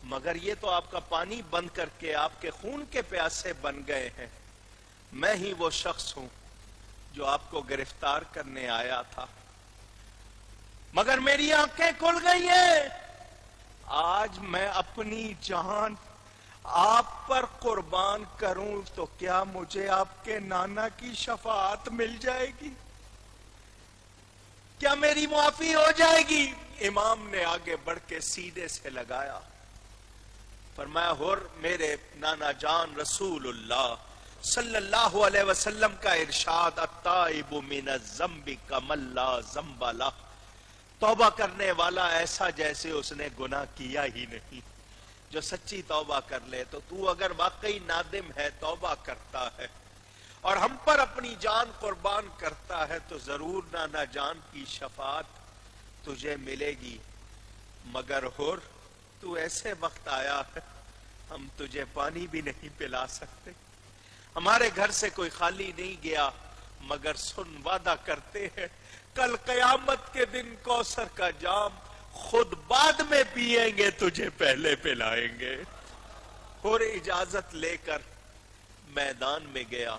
مگر یہ تو آپ کا پانی بند کر کے آپ کے خون کے پیاسے بن گئے ہیں۔ میں ہی وہ شخص ہوں جو آپ کو گرفتار کرنے آیا تھا، مگر میری آنکھیں کھل گئی ہیں۔ آج میں اپنی جان آپ پر قربان کروں تو کیا مجھے آپ کے نانا کی شفاعت مل جائے گی؟ کیا میری معافی ہو جائے گی؟ امام نے آگے بڑھ کے سیدھے سے لگایا، فرمایا اور میرے نانا جان رسول اللہ صلی اللہ علیہ وسلم کا ارشاد، التائب من الذنب کمن لا ذنب لہ، توبہ کرنے والا ایسا جیسے اس نے گناہ کیا ہی نہیں۔ جو سچی توبہ کر لے تو اگر واقعی نادم ہے، توبہ کرتا ہے اور ہم پر اپنی جان قربان کرتا ہے تو ضرور نانا جان کی شفاعت تجھے ملے گی۔ مگر ہور تو ایسے وقت آیا ہے ہم تجھے پانی بھی نہیں پلا سکتے، ہمارے گھر سے کوئی خالی نہیں گیا، مگر سن وعدہ کرتے ہیں کل قیامت کے دن کوثر کا جام خود بعد میں پیئیں گے، تجھے پہلے پلائیں گے۔ اور اجازت لے کر میدان میں گیا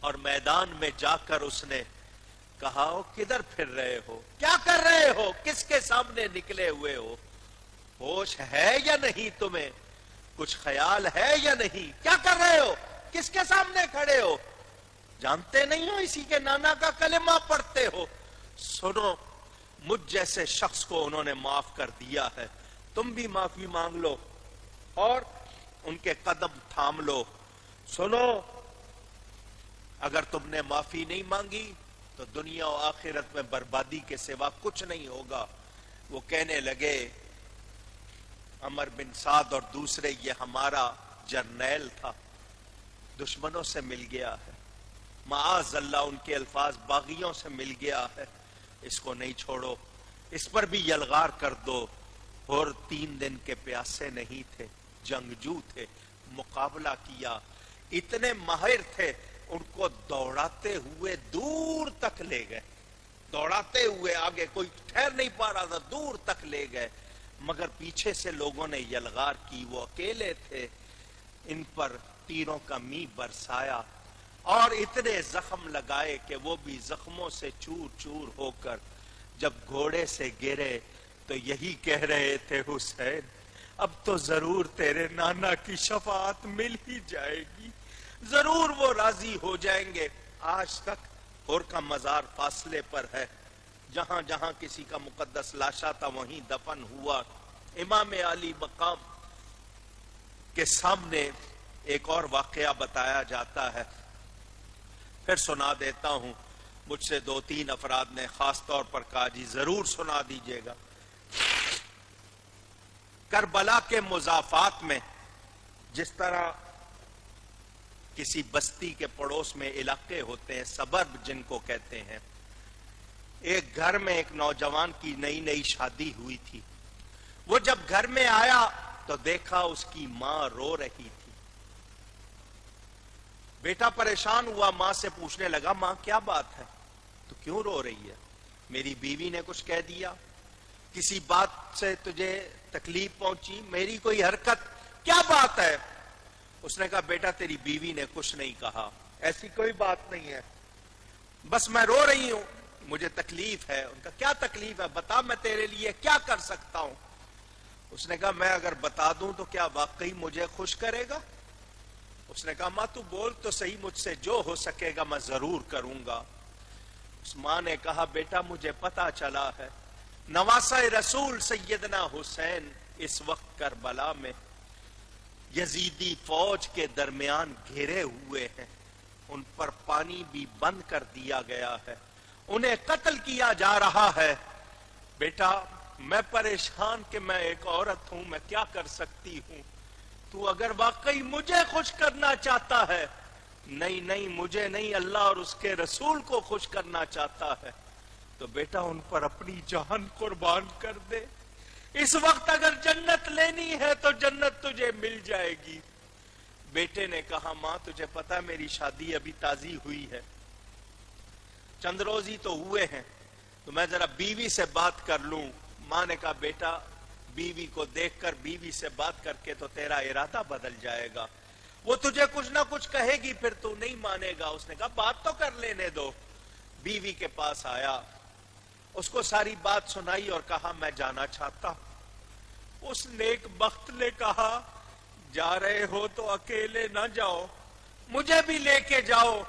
اور میدان میں جا کر اس نے کہا کدھر پھر رہے ہو، کیا کر رہے ہو، کس کے سامنے نکلے ہوئے ہو، ہوش ہے یا نہیں تمہیں، کچھ خیال ہے یا نہیں، کیا کر رہے ہو، کس کے سامنے کھڑے ہو، جانتے نہیں ہو اسی کے نانا کا کلمہ پڑھتے ہو؟ سنو، مجھ جیسے شخص کو انہوں نے معاف کر دیا ہے، تم بھی معافی مانگ لو اور ان کے قدم تھام لو۔ سنو، اگر تم نے معافی نہیں مانگی تو دنیا و آخرت میں بربادی کے سوا کچھ نہیں ہوگا۔ وہ کہنے لگے عمر بن سعد اور دوسرے، یہ ہمارا جرنیل تھا، دشمنوں سے مل گیا ہے، معاذ اللہ ان کے الفاظ، باغیوں سے مل گیا ہے، اس کو نہیں چھوڑو، اس پر بھی یلغار کر دو۔ اور 3 دن کے پیاسے نہیں تھے، جنگجو تھے، مقابلہ کیا، اتنے ماہر تھے، ان کو دوڑاتے ہوئے دور تک لے گئے، دوڑاتے ہوئے آگے کوئی ٹھہر نہیں پا رہا تھا، دور تک لے گئے، مگر پیچھے سے لوگوں نے یلغار کی، وہ اکیلے تھے، ان پر تیروں کا می برسایا اور اتنے زخم لگائے کہ وہ بھی زخموں سے چور چور ہو کر جب گھوڑے سے گرے تو یہی کہہ رہے تھے حسین اب تو ضرور تیرے نانا کی شفاعت مل ہی جائے گی، ضرور وہ راضی ہو جائیں گے۔ آج تک اور کا مزار فاصلے پر ہے، جہاں جہاں کسی کا مقدس لاشا تھا وہیں دفن ہوا۔ امام علی مقام کے سامنے ایک اور واقعہ بتایا جاتا ہے، پھر سنا دیتا ہوں۔ مجھ سے 2-3 افراد نے خاص طور پر کہا جی ضرور سنا دیجئے گا۔ کربلا کے مضافات میں جس طرح کسی بستی کے پڑوس میں علاقے ہوتے ہیں، سبرب جن کو کہتے ہیں، ایک گھر میں ایک نوجوان کی نئی نئی شادی ہوئی تھی۔ وہ جب گھر میں آیا تو دیکھا اس کی ماں رو رہی تھی۔ بیٹا پریشان ہوا، ماں سے پوچھنے لگا ماں کیا بات ہے، تو کیوں رو رہی ہے؟ میری بیوی نے کچھ کہہ دیا، کسی بات سے تجھے تکلیف پہنچی، میری کوئی حرکت، کیا بات ہے؟ اس نے کہا بیٹا تیری بیوی نے کچھ نہیں کہا، ایسی کوئی بات نہیں ہے، بس میں رو رہی ہوں، مجھے تکلیف ہے۔ ان کا کیا تکلیف ہے، بتا میں تیرے لیے کیا کر سکتا ہوں۔ اس نے کہا میں اگر بتا دوں تو کیا واقعی مجھے خوش کرے گا؟ اس نے کہا ماں تو بول تو صحیح، مجھ سے جو ہو سکے گا میں ضرور کروں گا۔ اس ماں نے کہا بیٹا مجھے پتا چلا ہے نواسہ رسول سیدنا حسین اس وقت کربلا میں یزیدی فوج کے درمیان گھرے ہوئے ہیں، ان پر پانی بھی بند کر دیا گیا ہے، انہیں قتل کیا جا رہا ہے۔ بیٹا میں پریشان کہ میں ایک عورت ہوں، میں کیا کر سکتی ہوں، تو اگر واقعی مجھے خوش کرنا چاہتا ہے، نہیں مجھے نہیں اللہ اور اس کے رسول کو خوش کرنا چاہتا ہے، تو بیٹا ان پر اپنی جان قربان کر دے، اس وقت اگر جنت لینی ہے تو جنت تجھے مل جائے گی۔ بیٹے نے کہا ماں تجھے پتا میری شادی ابھی تازی ہوئی ہے، چند روز ہی تو ہوئے ہیں، تو میں ذرا بیوی سے بات کر لوں۔ ماں نے کہا بیٹا بیوی کو دیکھ کر بیوی سے بات کر کے تو تیرا ارادہ بدل جائے گا، وہ تجھے کچھ نہ کچھ کہے گی پھر تو نہیں مانے گا۔ اس نے کہا بات تو کر لینے دو۔ بیوی کے پاس آیا، اس کو ساری بات سنائی اور کہا میں جانا چاہتا ہوں۔ اس نیک بخت نے کہا جا رہے ہو تو اکیلے نہ جاؤ، مجھے بھی لے کے جاؤ،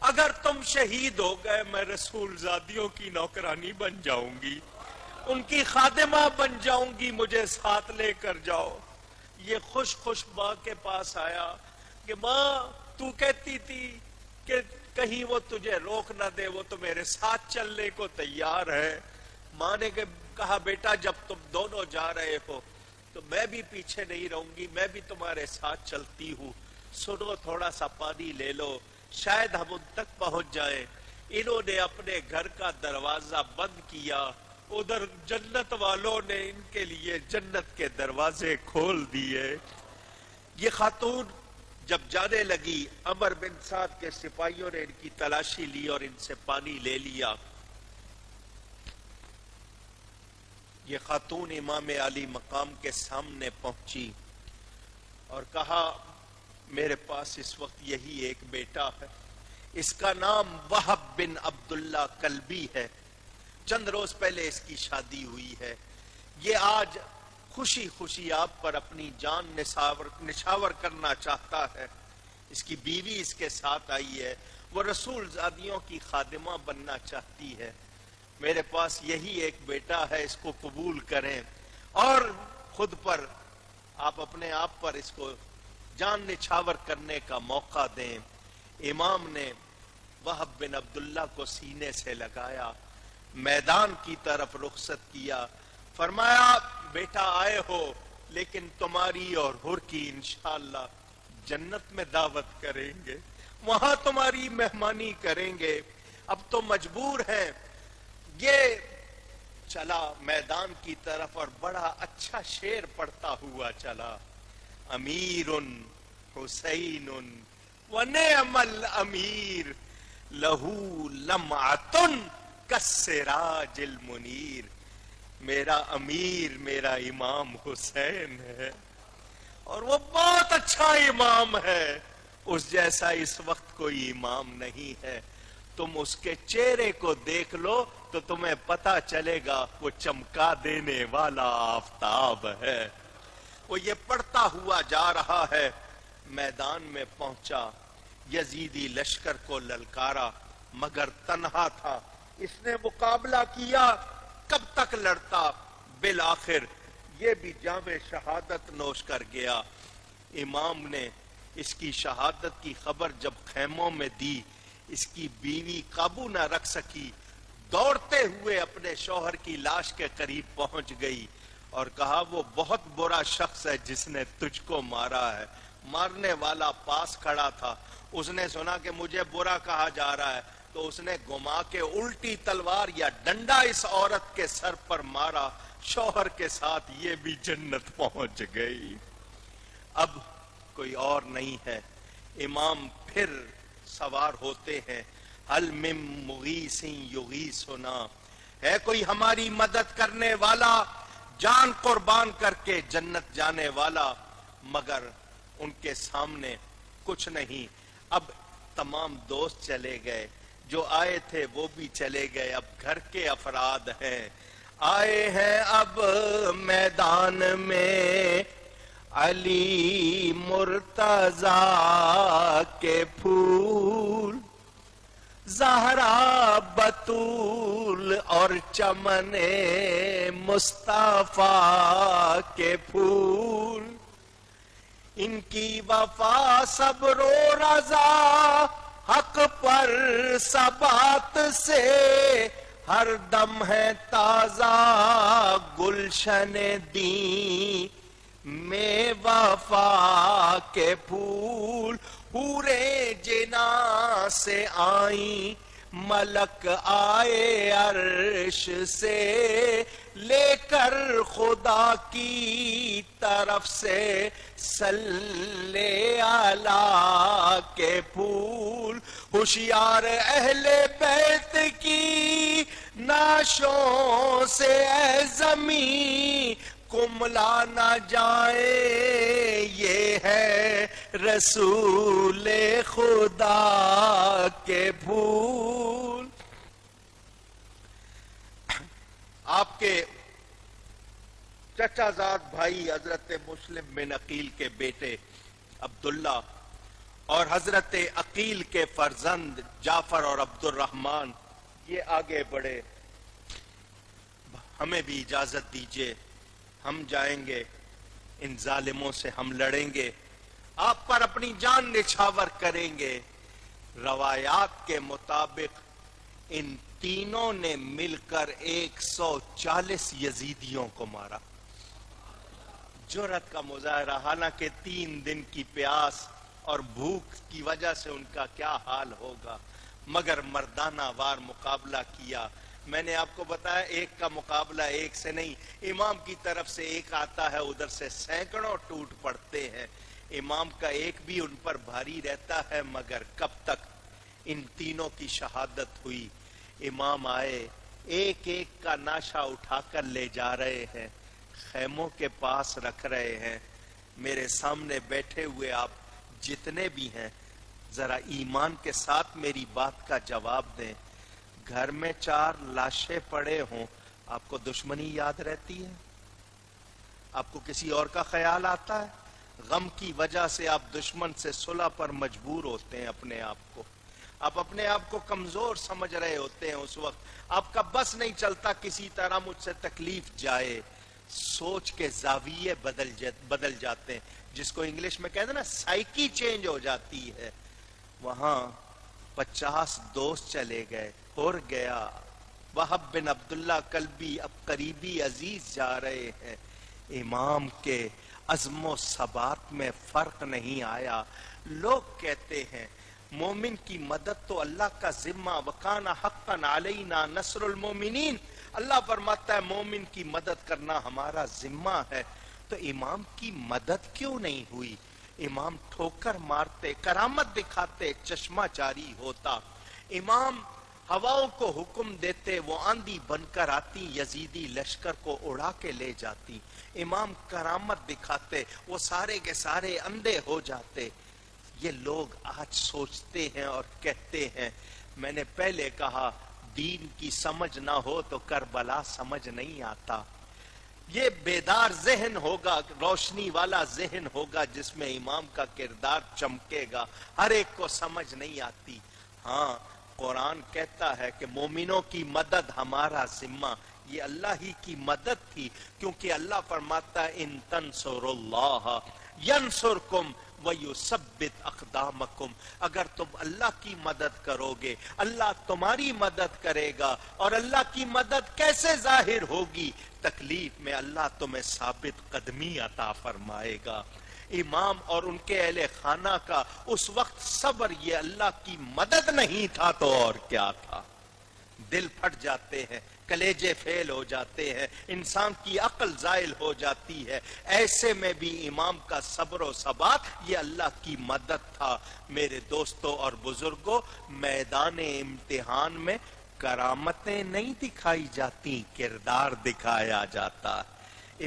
اگر تم شہید ہو گئے میں رسول زادیوں کی نوکرانی بن جاؤں گی، ان کی خادمہ بن جاؤں گی، مجھے ساتھ لے کر جاؤ۔ یہ خوش ماں کے پاس آیا کہ ماں تو کہتی تھی کہ کہیں وہ تجھے روک نہ دے، وہ تو میرے ساتھ چلنے کو تیار ہے۔ ماں نے کہا بیٹا جب تم دونوں جا رہے ہو تو میں بھی پیچھے نہیں رہوں گی، میں بھی تمہارے ساتھ چلتی ہوں، سنو تھوڑا سا پانی لے لو، شاید ہم ان تک پہنچ جائیں۔ انہوں نے اپنے گھر کا دروازہ بند کیا، ادھر جنت والوں نے ان کے لیے جنت کے دروازے کھول دیے۔ یہ خاتون جب جانے لگی، عمر بن سعد کے سپاہیوں نے ان کی تلاشی لی اور ان سے پانی لے لیا۔ یہ خاتون امام علی مقام کے سامنے پہنچی اور کہا میرے پاس اس وقت یہی ایک بیٹا ہے، اس کا نام وہب بن عبداللہ کلبی ہے، چند روز پہلے اس کی شادی ہوئی ہے، یہ آج خوشی خوشی آپ پر اپنی جان نشاور کرنا چاہتا ہے، اس کی بیوی اس کے ساتھ آئی ہے، وہ رسول زادیوں کی خادمہ بننا چاہتی ہے، میرے پاس یہی ایک بیٹا ہے، اس کو قبول کریں اور خود پر آپ اپنے آپ پر اس کو جان نچھاور کرنے کا موقع دیں۔ امام نے وہب بن عبداللہ کو سینے سے لگایا، میدان کی طرف رخصت کیا، فرمایا بیٹا آئے ہو لیکن تمہاری اور حر کی انشاءاللہ جنت میں دعوت کریں گے، وہاں تمہاری مہمانی کریں گے، اب تو مجبور ہیں۔ یہ چلا میدان کی طرف اور بڑا اچھا شعر پڑھتا ہوا چلا، امیر حسین ونعم الامیر لہو لمعۃ کالسراج المنیر، میرا امیر میرا امام حسین ہے اور وہ بہت اچھا امام ہے، اس جیسا اس وقت کوئی امام نہیں ہے، تم اس کے چہرے کو دیکھ لو تو تمہیں پتا چلے گا وہ چمکا دینے والا آفتاب ہے۔ وہ یہ پڑھتا ہوا جا رہا ہے، میدان میں پہنچا، یزیدی لشکر کو للکارا مگر تنہا تھا، اس نے مقابلہ کیا، کب تک لڑتا، بالآخر یہ بھی جام شہادت نوش کر گیا۔ امام نے اس کی شہادت کی خبر جب خیموں میں دی، اس کی بیوی قابو نہ رکھ سکی، دوڑتے ہوئے اپنے شوہر کی لاش کے قریب پہنچ گئی اور کہا وہ بہت برا شخص ہے جس نے تجھ کو مارا ہے۔ مارنے والا پاس کھڑا تھا، اس نے سنا کہ مجھے برا کہا جا رہا ہے تو اس نے گھما کے الٹی تلوار یا ڈنڈا اس عورت کے سر پر مارا، شوہر کے ساتھ یہ بھی جنت پہنچ گئی۔ اب کوئی اور نہیں ہے۔ امام پھر سوار ہوتے ہیں، حل من مغیث یغیثنا، ہے کوئی ہماری مدد کرنے والا، جان قربان کر کے جنت جانے والا، مگر ان کے سامنے کچھ نہیں۔ اب تمام دوست چلے گئے، جو آئے تھے وہ بھی چلے گئے، اب گھر کے افراد ہیں، آئے ہیں اب میدان میں علی مرتضی کے پھول، زہرا بطول اور چمن مصطفیٰ کے پھول، ان کی وفا صبر و رضا حق پر ثبات سے، ہر دم ہے تازہ گلشن دی میں وفا کے پھول، حوریں جنا سے آئیں، ملک آئے عرش سے لے کر خدا کی طرف سے صلی علی کے پھول، ہوشیار اہل بیت کی نعشوں سے اے زمین کملا نہ جائے، یہ ہے رسول خدا کے پھول۔ آپ کے چچا زاد بھائی حضرت مسلم بن عقیل کے بیٹے عبداللہ اور حضرت عقیل کے فرزند جعفر اور عبد الرحمن یہ آگے بڑھے، ہمیں بھی اجازت دیجیے، ہم جائیں گے، ان ظالموں سے ہم لڑیں گے، آپ پر اپنی جان نچھاور کریں گے۔ روایات کے مطابق ان تینوں نے مل کر 140 یزیدیوں کو مارا۔ جرأت کا مظاہرہ، حالانکہ 3 دن کی پیاس اور بھوک کی وجہ سے ان کا کیا حال ہوگا، مگر مردانہ وار مقابلہ کیا۔ میں نے آپ کو بتایا ایک کا مقابلہ ایک سے نہیں، امام کی طرف سے ایک آتا ہے، ادھر سے سینکڑوں ٹوٹ پڑتے ہیں، امام کا ایک بھی ان پر بھاری رہتا ہے، مگر کب تک؟ ان تینوں کی شہادت ہوئی، امام آئے، ایک ایک کا ناشا اٹھا کر لے جا رہے ہیں، خیموں کے پاس رکھ رہے ہیں۔ میرے سامنے بیٹھے ہوئے آپ جتنے بھی ہیں، ذرا ایمان کے ساتھ میری بات کا جواب دیں، گھر میں 4 لاشیں پڑے ہوں، آپ کو دشمنی یاد رہتی ہے؟ آپ کو کسی اور کا خیال آتا ہے؟ غم کی وجہ سے آپ دشمن سے صلح پر مجبور ہوتے ہیں اپنے آپ کو، آپ اپنے آپ کو کمزور سمجھ رہے ہوتے ہیں، اس وقت آپ کا بس نہیں چلتا کسی طرح مجھ سے تکلیف جائے، سوچ کے زاویے بدل جاتے ہیں، جس کو انگلش میں کہتے ہیں نا سائیکی چینج ہو جاتی ہے۔ وہاں 50 دوست چلے گئے، اور گیا وہب بن عبداللہ کلبی اب قریبی عزیز جا رہے ہیں، امام کے عزم و ثبات میں فرق نہیں آیا۔ لوگ کہتے ہیں مومن کی مدد تو اللہ کا ذمہ، وکان حقا علینا نصر المومنین، اللہ فرماتا ہے مومن کی مدد کرنا ہمارا ذمہ ہے، تو امام کی مدد کیوں نہیں ہوئی؟ امام ٹھوکر مارتے، کرامت دکھاتے، چشمہ جاری ہوتا، امام ہواؤں کو حکم دیتے، وہ آندھی بن کر آتی، یزیدی لشکر کو اڑا کے لے جاتی، امام کرامت دکھاتے، وہ سارے کے سارے اندھے ہو جاتے۔ یہ لوگ آج سوچتے ہیں اور کہتے ہیں، میں نے پہلے کہا دین کی سمجھ نہ ہو تو کربلا سمجھ نہیں آتا۔ یہ بیدار ذہن ہوگا، روشنی والا ذہن ہوگا جس میں امام کا کردار چمکے گا. ہر ایک کو سمجھ نہیں آتی. ہاں قرآن کہتا ہے کہ مومنوں کی مدد ہمارا ذمہ. یہ اللہ ہی کی مدد تھی، کیونکہ اللہ فرماتا ہے ان تنصروا اللہ ینصرکم وَيُثَبِّتْ أَقْدَامَكُمْ. اگر تم اللہ کی مدد کرو گے اللہ تمہاری مدد کرے گا. اور اللہ کی مدد کیسے ظاہر ہوگی؟ تکلیف میں اللہ تمہیں ثابت قدمی عطا فرمائے گا. امام اور ان کے اہل خانہ کا اس وقت صبر یہ اللہ کی مدد نہیں تھا تو اور کیا تھا. دل پھٹ جاتے ہیں، کلیجے فیل ہو جاتے ہیں، انسان کی عقل زائل ہو جاتی ہے. ایسے میں بھی امام کا صبر و ثبات یہ اللہ کی مدد تھا. میرے دوستوں اور بزرگوں، میدان امتحان میں کرامتیں نہیں دکھائی جاتی، کردار دکھایا جاتا.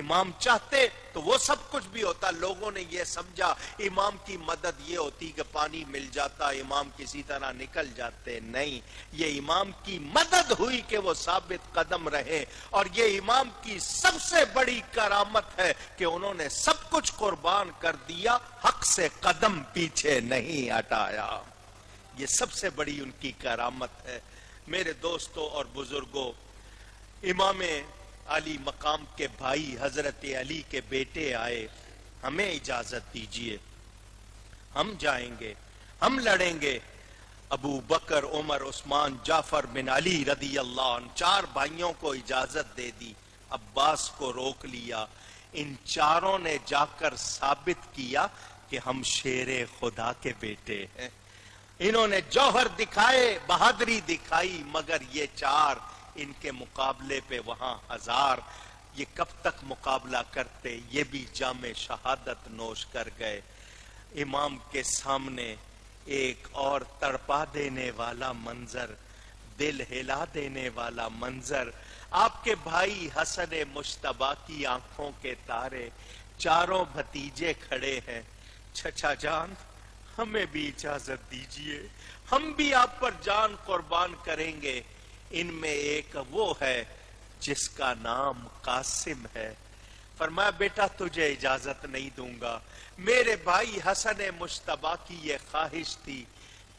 امام چاہتے تو وہ سب کچھ بھی ہوتا. لوگوں نے یہ سمجھا امام کی مدد یہ ہوتی کہ پانی مل جاتا، امام کسی طرح نکل جاتے. نہیں، یہ امام کی مدد ہوئی کہ وہ ثابت قدم رہے. اور یہ امام کی سب سے بڑی کرامت ہے کہ انہوں نے سب کچھ قربان کر دیا، حق سے قدم پیچھے نہیں ہٹایا. یہ سب سے بڑی ان کی کرامت ہے. میرے دوستوں اور بزرگوں، امام علی مقام کے بھائی حضرت علی کے بیٹے آئے. ہمیں اجازت دیجئے، ہم جائیں گے، ہم لڑیں گے. ابو بکر، عمر، عثمان، جعفر بن علی رضی اللہ عنہ، چار بھائیوں کو اجازت دے دی. عباس کو روک لیا. ان چاروں نے جا کر ثابت کیا کہ ہم شیر خدا کے بیٹے ہیں. انہوں نے جوہر دکھائے، بہادری دکھائی، مگر یہ چار، ان کے مقابلے پہ وہاں ہزار. یہ کب تک مقابلہ کرتے؟ یہ بھی جام شہادت نوش کر گئے. امام کے سامنے ایک اور تڑپا دینے والا منظر، دل ہلا دینے والا منظر. آپ کے بھائی حسن مجتبیٰ کی آنکھوں کے تارے، چاروں بھتیجے کھڑے ہیں. چچا جان ہمیں بھی اجازت دیجئے، ہم بھی آپ پر جان قربان کریں گے. ان میں ایک وہ ہے جس کا نام قاسم ہے. فرمایا بیٹا تجھے اجازت نہیں دوں گا. میرے بھائی حسن مجتبیٰ کی یہ خواہش تھی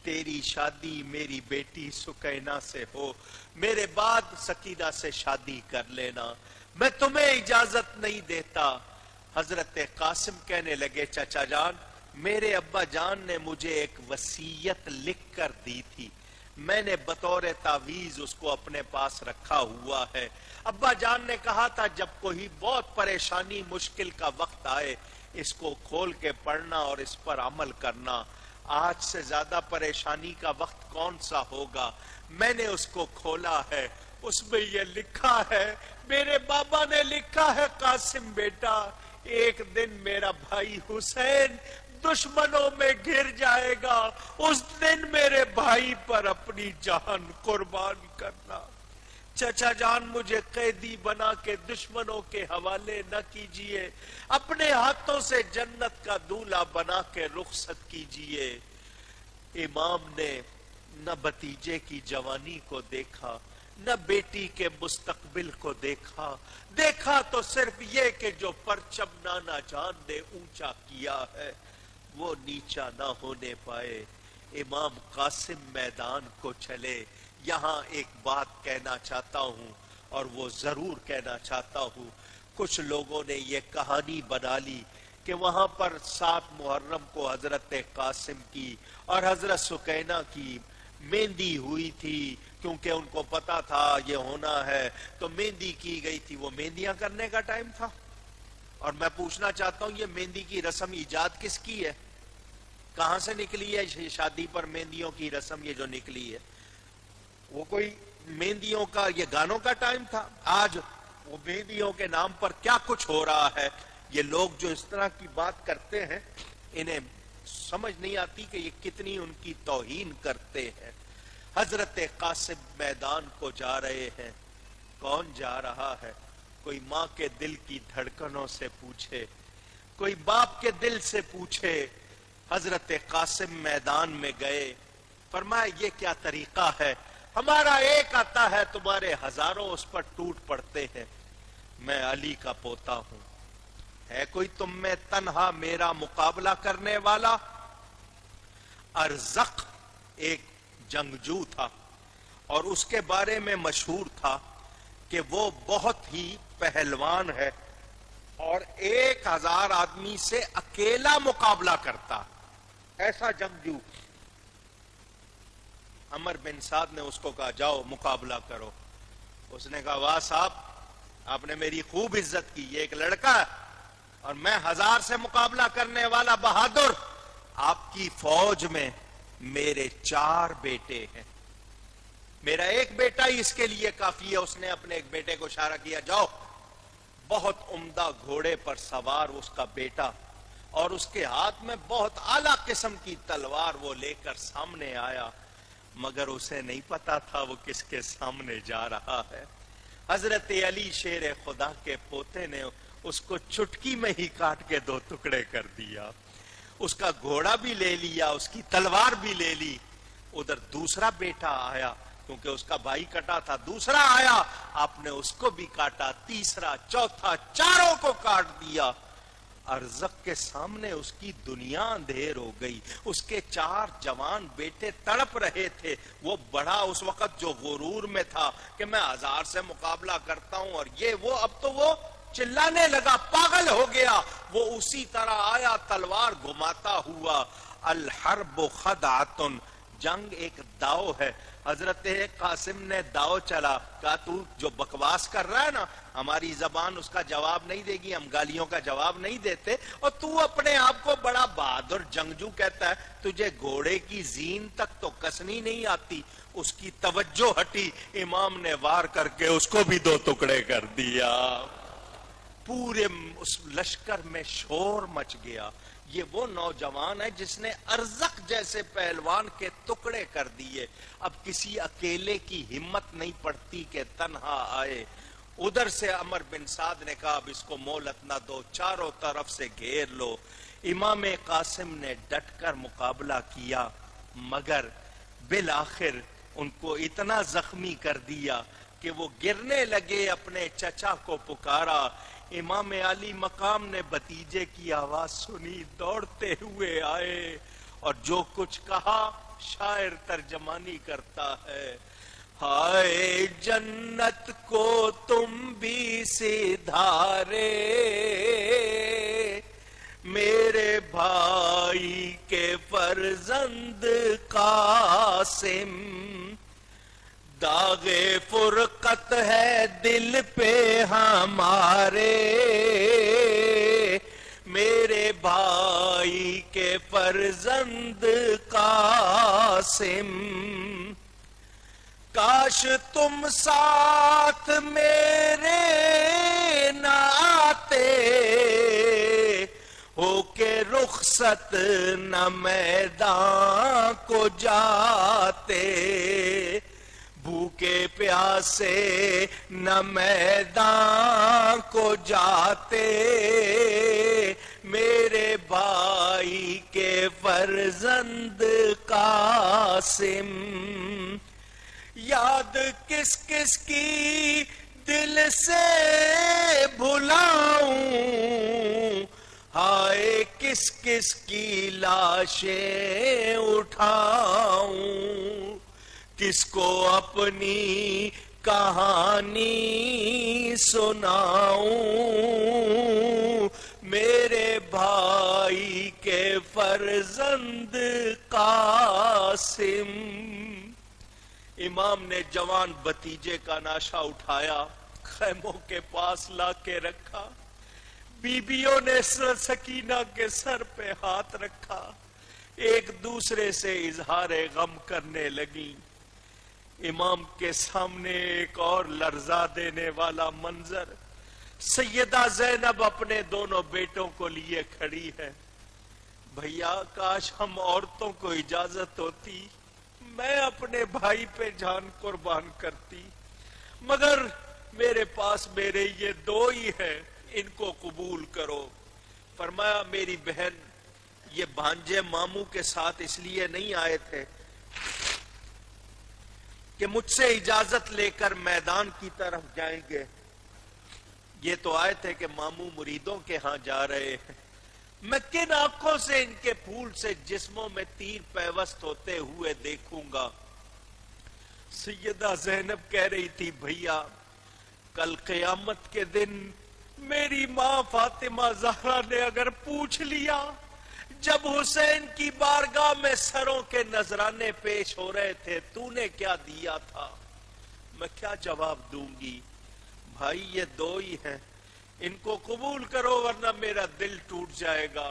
تیری شادی میری بیٹی سکینہ سے ہو، میرے بعد سکینہ سے شادی کر لینا. میں تمہیں اجازت نہیں دیتا. حضرت قاسم کہنے لگے چچا جان میرے ابا جان نے مجھے ایک وصیت لکھ کر دی تھی، میں نے بطور تعویذ اس کو اپنے پاس رکھا ہوا ہے. ابا جان نے کہا تھا جب کوئی بہت پریشانی مشکل کا وقت آئے اس کو کھول کے پڑھنا اور اس پر عمل کرنا. آج سے زیادہ پریشانی کا وقت کون سا ہوگا؟ میں نے اس کو کھولا ہے، اس میں یہ لکھا ہے، میرے بابا نے لکھا ہے قاسم بیٹا ایک دن میرا بھائی حسین دشمنوں میں گر جائے گا، اس دن میرے بھائی پر اپنی جان قربان کرنا. چچا جان مجھے قیدی بنا کے دشمنوں کے حوالے نہ کیجئے، اپنے ہاتھوں سے جنت کا دولہا بنا کے رخصت کیجئے. امام نے نہ بھتیجے کی جوانی کو دیکھا، نہ بیٹی کے مستقبل کو دیکھا. دیکھا تو صرف یہ کہ جو پرچم نانا جان نے اونچا کیا ہے وہ نیچا نہ ہونے پائے. امام قاسم میدان کو چلے. یہاں ایک بات کہنا چاہتا ہوں اور وہ ضرور کہنا چاہتا ہوں. کچھ لوگوں نے یہ کہانی بنا لی کہ وہاں پر 7 محرم کو حضرت قاسم کی اور حضرت سکینہ کی مہندی ہوئی تھی، کیونکہ ان کو پتا تھا یہ ہونا ہے تو مہندی کی گئی تھی. وہ مہندیاں کرنے کا ٹائم تھا. اور میں پوچھنا چاہتا ہوں یہ مہندی کی رسم ایجاد کس کی ہے؟ کہاں سے نکلی ہے شادی پر مہندیوں کی رسم یہ جو نکلی ہے؟ وہ کوئی مہندیوں کا یہ گانوں کا ٹائم تھا؟ آج وہ مہندیوں کے نام پر کیا کچھ ہو رہا ہے. یہ لوگ جو اس طرح کی بات کرتے ہیں انہیں سمجھ نہیں آتی کہ یہ کتنی ان کی توہین کرتے ہیں. حضرت قاسم میدان کو جا رہے ہیں. کون جا رہا ہے؟ کوئی ماں کے دل کی دھڑکنوں سے پوچھے، کوئی باپ کے دل سے پوچھے. حضرت قاسم میدان میں گئے. فرمایا یہ کیا طریقہ ہے؟ ہمارا ایک آتا ہے تمہارے ہزاروں اس پر ٹوٹ پڑتے ہیں. میں علی کا پوتا ہوں، ہے کوئی تم میں تنہا میرا مقابلہ کرنے والا؟ ارزق ایک جنگجو تھا اور اس کے بارے میں مشہور تھا کہ وہ بہت ہی پہلوان ہے اور 1000 آدمی سے اکیلا مقابلہ کرتا، ایسا جنگجو۔ عمر بن سعد نے اس کو کہا جاؤ مقابلہ کرو۔ اس نے کہا واہ صاحب، آپ نے میری خوب عزت کی، یہ ایک لڑکا ہے اور میں 1000 سے مقابلہ کرنے والا بہادر، آپ کی فوج میں میرے 4 بیٹے ہیں، میرا ایک بیٹا ہی اس کے لیے کافی ہے۔ اس نے اپنے ایک بیٹے کو اشارہ کیا، جاؤ۔ بہت عمدہ گھوڑے پر سوار اس کا بیٹا اور اس کے ہاتھ میں بہت اعلیٰ قسم کی تلوار وہ لے کر سامنے آیا، مگر اسے نہیں پتا تھا وہ کس کے سامنے جا رہا ہے۔ حضرت علی شیر خدا کے پوتے نے اس کو چٹکی میں ہی کاٹ کے 2 ٹکڑے کر دیا، اس کا گھوڑا بھی لے لیا، اس کی تلوار بھی لے لی۔ ادھر دوسرا بیٹا آیا، کیونکہ اس کا بھائی کٹا تھا، دوسرا آیا، آپ نے اس کو بھی کاٹا، تیسرا، چوتھا، 4 کو کاٹ دیا۔ ارزق کے سامنے اس کی دنیا اندھیر ہو گئی۔ اس کے 4 جوان بیٹے تڑپ رہے تھے۔ وہ بڑا اس وقت جو غرور میں تھا کہ میں 1000 سے مقابلہ کرتا ہوں اور یہ وہ، اب تو وہ چلانے لگا، پاگل ہو گیا۔ وہ اسی طرح آیا تلوار گھماتا ہوا۔ الحرب خدعۃ، جنگ ایک داؤ ہے۔ حضرت قاسم نے داؤ چلا، کہا تو جو بکواس کر رہا ہے نا، ہماری زبان اس کا جواب نہیں دے گی، ہم گالیوں کا جواب نہیں دیتے، اور تو اپنے آپ کو بڑا بہادر جنگجو کہتا ہے، تجھے گھوڑے کی زین تک تو کسنی نہیں آتی۔ اس کی توجہ ہٹی، امام نے وار کر کے اس کو بھی 2 ٹکڑے کر دیا۔ پورے اس لشکر میں شور مچ گیا۔ یہ وہ نوجوان ہے جس نے ارزق جیسے پہلوان کے ٹکڑے کر دیے۔ اب کسی اکیلے کی ہمت نہیں پڑتی کہ تنہا آئے۔ ادھر سے عمر بن سعد نے کہا اب اس کو مہلت نہ دو، چاروں طرف سے گھیر لو۔ امام قاسم نے ڈٹ کر مقابلہ کیا، مگر بالآخر ان کو اتنا زخمی کر دیا کہ وہ گرنے لگے، اپنے چچا کو پکارا۔ امام علی مقام نے بھتیجے کی آواز سنی، دوڑتے ہوئے آئے اور جو کچھ کہا شاعر ترجمانی کرتا ہے، ہائے جنت کو تم بھی سدھارے میرے بھائی کے فرزند قاسم، داغ فرقت ہے دل پہ ہمارے میرے بھائی کے فرزند قاسم، کاش تم ساتھ میرے نہ آتے ہو کہ رخصت نہ میدان کو جاتے، بھوکے پیاسے نہ میدان کو جاتے میرے بھائی کے فرزند قاسم، یاد کس کس کی دل سے بھلاؤں، ہائے کس کس کی لاشیں اٹھاؤں، کس کو اپنی کہانی سناؤں میرے بھائی کے فرزند قاسم۔ امام نے جوان بھتیجے کا ناشا اٹھایا، خیموں کے پاس لا کے رکھا، بیویوں نے سکینہ کے سر پہ ہاتھ رکھا، ایک دوسرے سے اظہار غم کرنے لگیں۔ امام کے سامنے ایک اور لرزا دینے والا منظر، سیدہ زینب اپنے دونوں بیٹوں کو لیے کھڑی ہے۔ بھیا کاش ہم عورتوں کو اجازت ہوتی، میں اپنے بھائی پہ جان قربان کرتی، مگر میرے پاس میرے یہ 2 ہی ہیں، ان کو قبول کرو۔ فرمایا میری بہن یہ بھانجے ماموں کے ساتھ اس لیے نہیں آئے تھے کہ مجھ سے اجازت لے کر میدان کی طرف جائیں گے، یہ تو آئے تھے کہ ماموں مریدوں کے ہاں جا رہے ہیں، میں کن آنکھوں سے ان کے پھول سے جسموں میں تیر پیوست ہوتے ہوئے دیکھوں گا۔ سیدہ زینب کہہ رہی تھی بھیا کل قیامت کے دن میری ماں فاطمہ زہرا نے اگر پوچھ لیا جب حسین کی بارگاہ میں سروں کے نذرانے پیش ہو رہے تھے تو نے کیا دیا تھا، میں کیا جواب دوں گی؟ بھائی یہ دو ہی ہیں، ان کو قبول کرو ورنہ میرا دل ٹوٹ جائے گا۔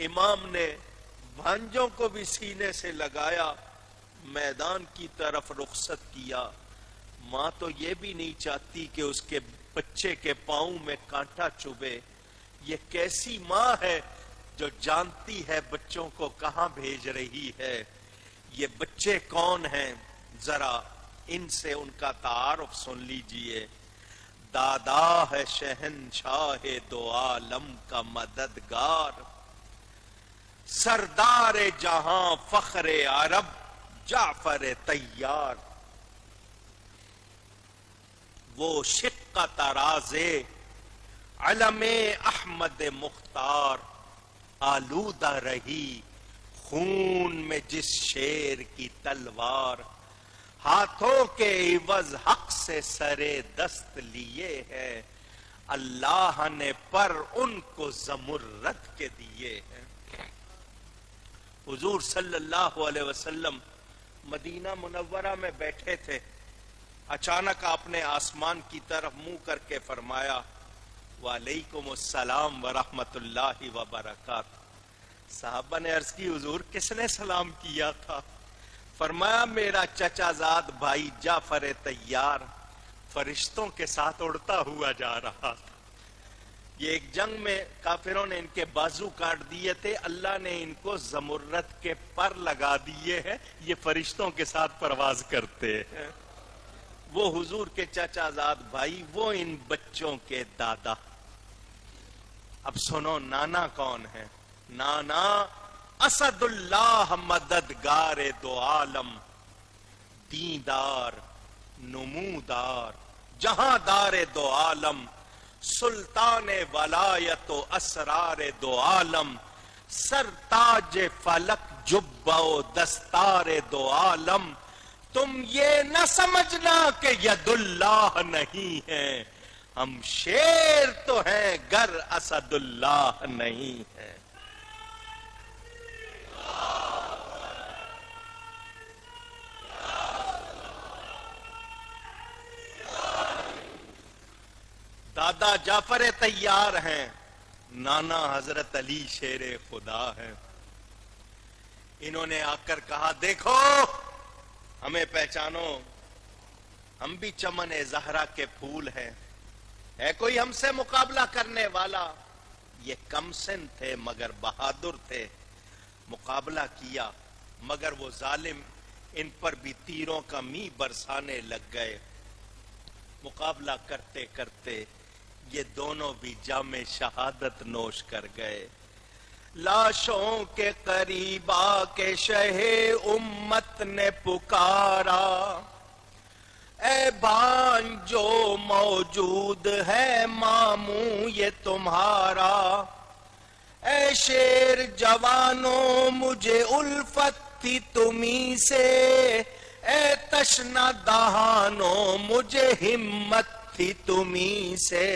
امام نے بھانجوں کو بھی سینے سے لگایا، میدان کی طرف رخصت کیا۔ ماں تو یہ بھی نہیں چاہتی کہ اس کے بچے کے پاؤں میں کانٹا چبھے۔ یہ کیسی ماں ہے جو جانتی ہے بچوں کو کہاں بھیج رہی ہے؟ یہ بچے کون ہیں؟ ذرا ان سے ان کا تعارف سن لیجئے۔ دادا ہے شہنشاہ دو عالم کا مددگار، سردار جہاں فخر عرب جعفر طیار، وہ شقہ تراز علم احمد مختار، آلودہ رہی خون میں جس شیر کی تلوار، ہاتھوں کے عوض حق سے سرے دست لیے ہے، اللہ نے پر ان کو زمرد کے دیے ہیں۔ حضور صلی اللہ علیہ وسلم مدینہ منورہ میں بیٹھے تھے، اچانک آپ نے آسمان کی طرف منہ کر کے فرمایا وعلیکم السلام ورحمت اللہ وبرکاتہ۔ صحابہ نے عرض کی حضور کس نے سلام کیا تھا؟ فرمایا میرا چچا زاد بھائی جعفر طیار فرشتوں کے ساتھ اڑتا ہوا جا رہا تھا۔ یہ ایک جنگ میں کافروں نے ان کے بازو کاٹ دیے تھے، اللہ نے ان کو زمرد کے پر لگا دیے ہیں، یہ فرشتوں کے ساتھ پرواز کرتے ہیں۔ وہ حضور کے چچا زاد بھائی، وہ ان بچوں کے دادا۔ اب سنو نانا کون ہے؟ نانا اسد اللہ مددگار دو عالم، دیندار نمودار جہاں دار دو عالم، سلطان ولایت و اسرار دو عالم، سرتاج فلک جبہ و دستار دو عالم۔ تم یہ نہ سمجھنا کہ ید اللہ نہیں ہے، ہم شیر تو ہیں گر اسد اللہ نہیں ہے۔ دادا جعفر طیار ہیں، نانا حضرت علی شیر خدا ہے۔ انہوں نے آ کر کہا دیکھو ہمیں پہچانو، ہم بھی چمن زہرا کے پھول ہیں، ہے کوئی ہم سے مقابلہ کرنے والا؟ یہ کم سن تھے مگر بہادر تھے، مقابلہ کیا مگر وہ ظالم ان پر بھی تیروں کا می برسانے لگ گئے۔ مقابلہ کرتے کرتے یہ دونوں بھی جام شہادت نوش کر گئے۔ لاشوں کے قریب آ کے شہ امت نے پکارا، اے بھانجو موجود ہے ماموں یہ تمہارا، اے شیر جوانوں مجھے الفت تھی تمہیں سے، اے تشنہ دہانوں مجھے ہمت تھی تمہیں سے،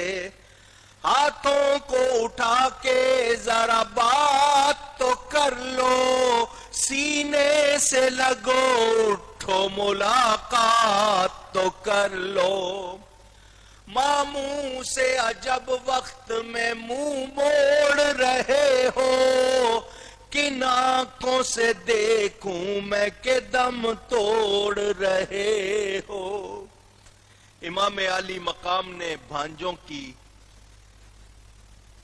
ہاتھوں کو اٹھا کے ذرا بات تو کر لو، سینے سے لگو اٹھو ملاقات تو کر لو، ماموں سے عجب وقت میں منہ موڑ رہے ہو، کن آنکھوں سے دیکھوں میں کہ دم توڑ رہے ہو۔ امام عالی مقام نے بھانجوں کی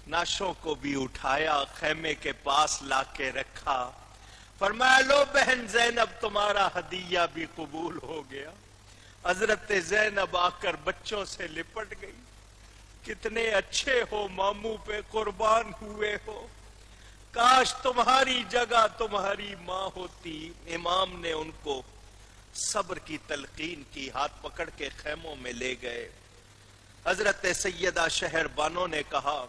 ناشوں کو بھی اٹھایا، خیمے کے پاس لا کے رکھا، فرمایا لو بہن زینب تمہارا ہدیہ بھی قبول ہو گیا۔ حضرت زینب آ کر بچوں سے لپٹ گئی، کتنے اچھے ہو ماموں پہ قربان ہوئے ہو، کاش تمہاری جگہ تمہاری ماں ہوتی۔ امام نے ان کو صبر کی تلقین کی، ہاتھ پکڑ کے خیموں میں لے گئے۔ حضرت سیدہ شہر بانو نے کہا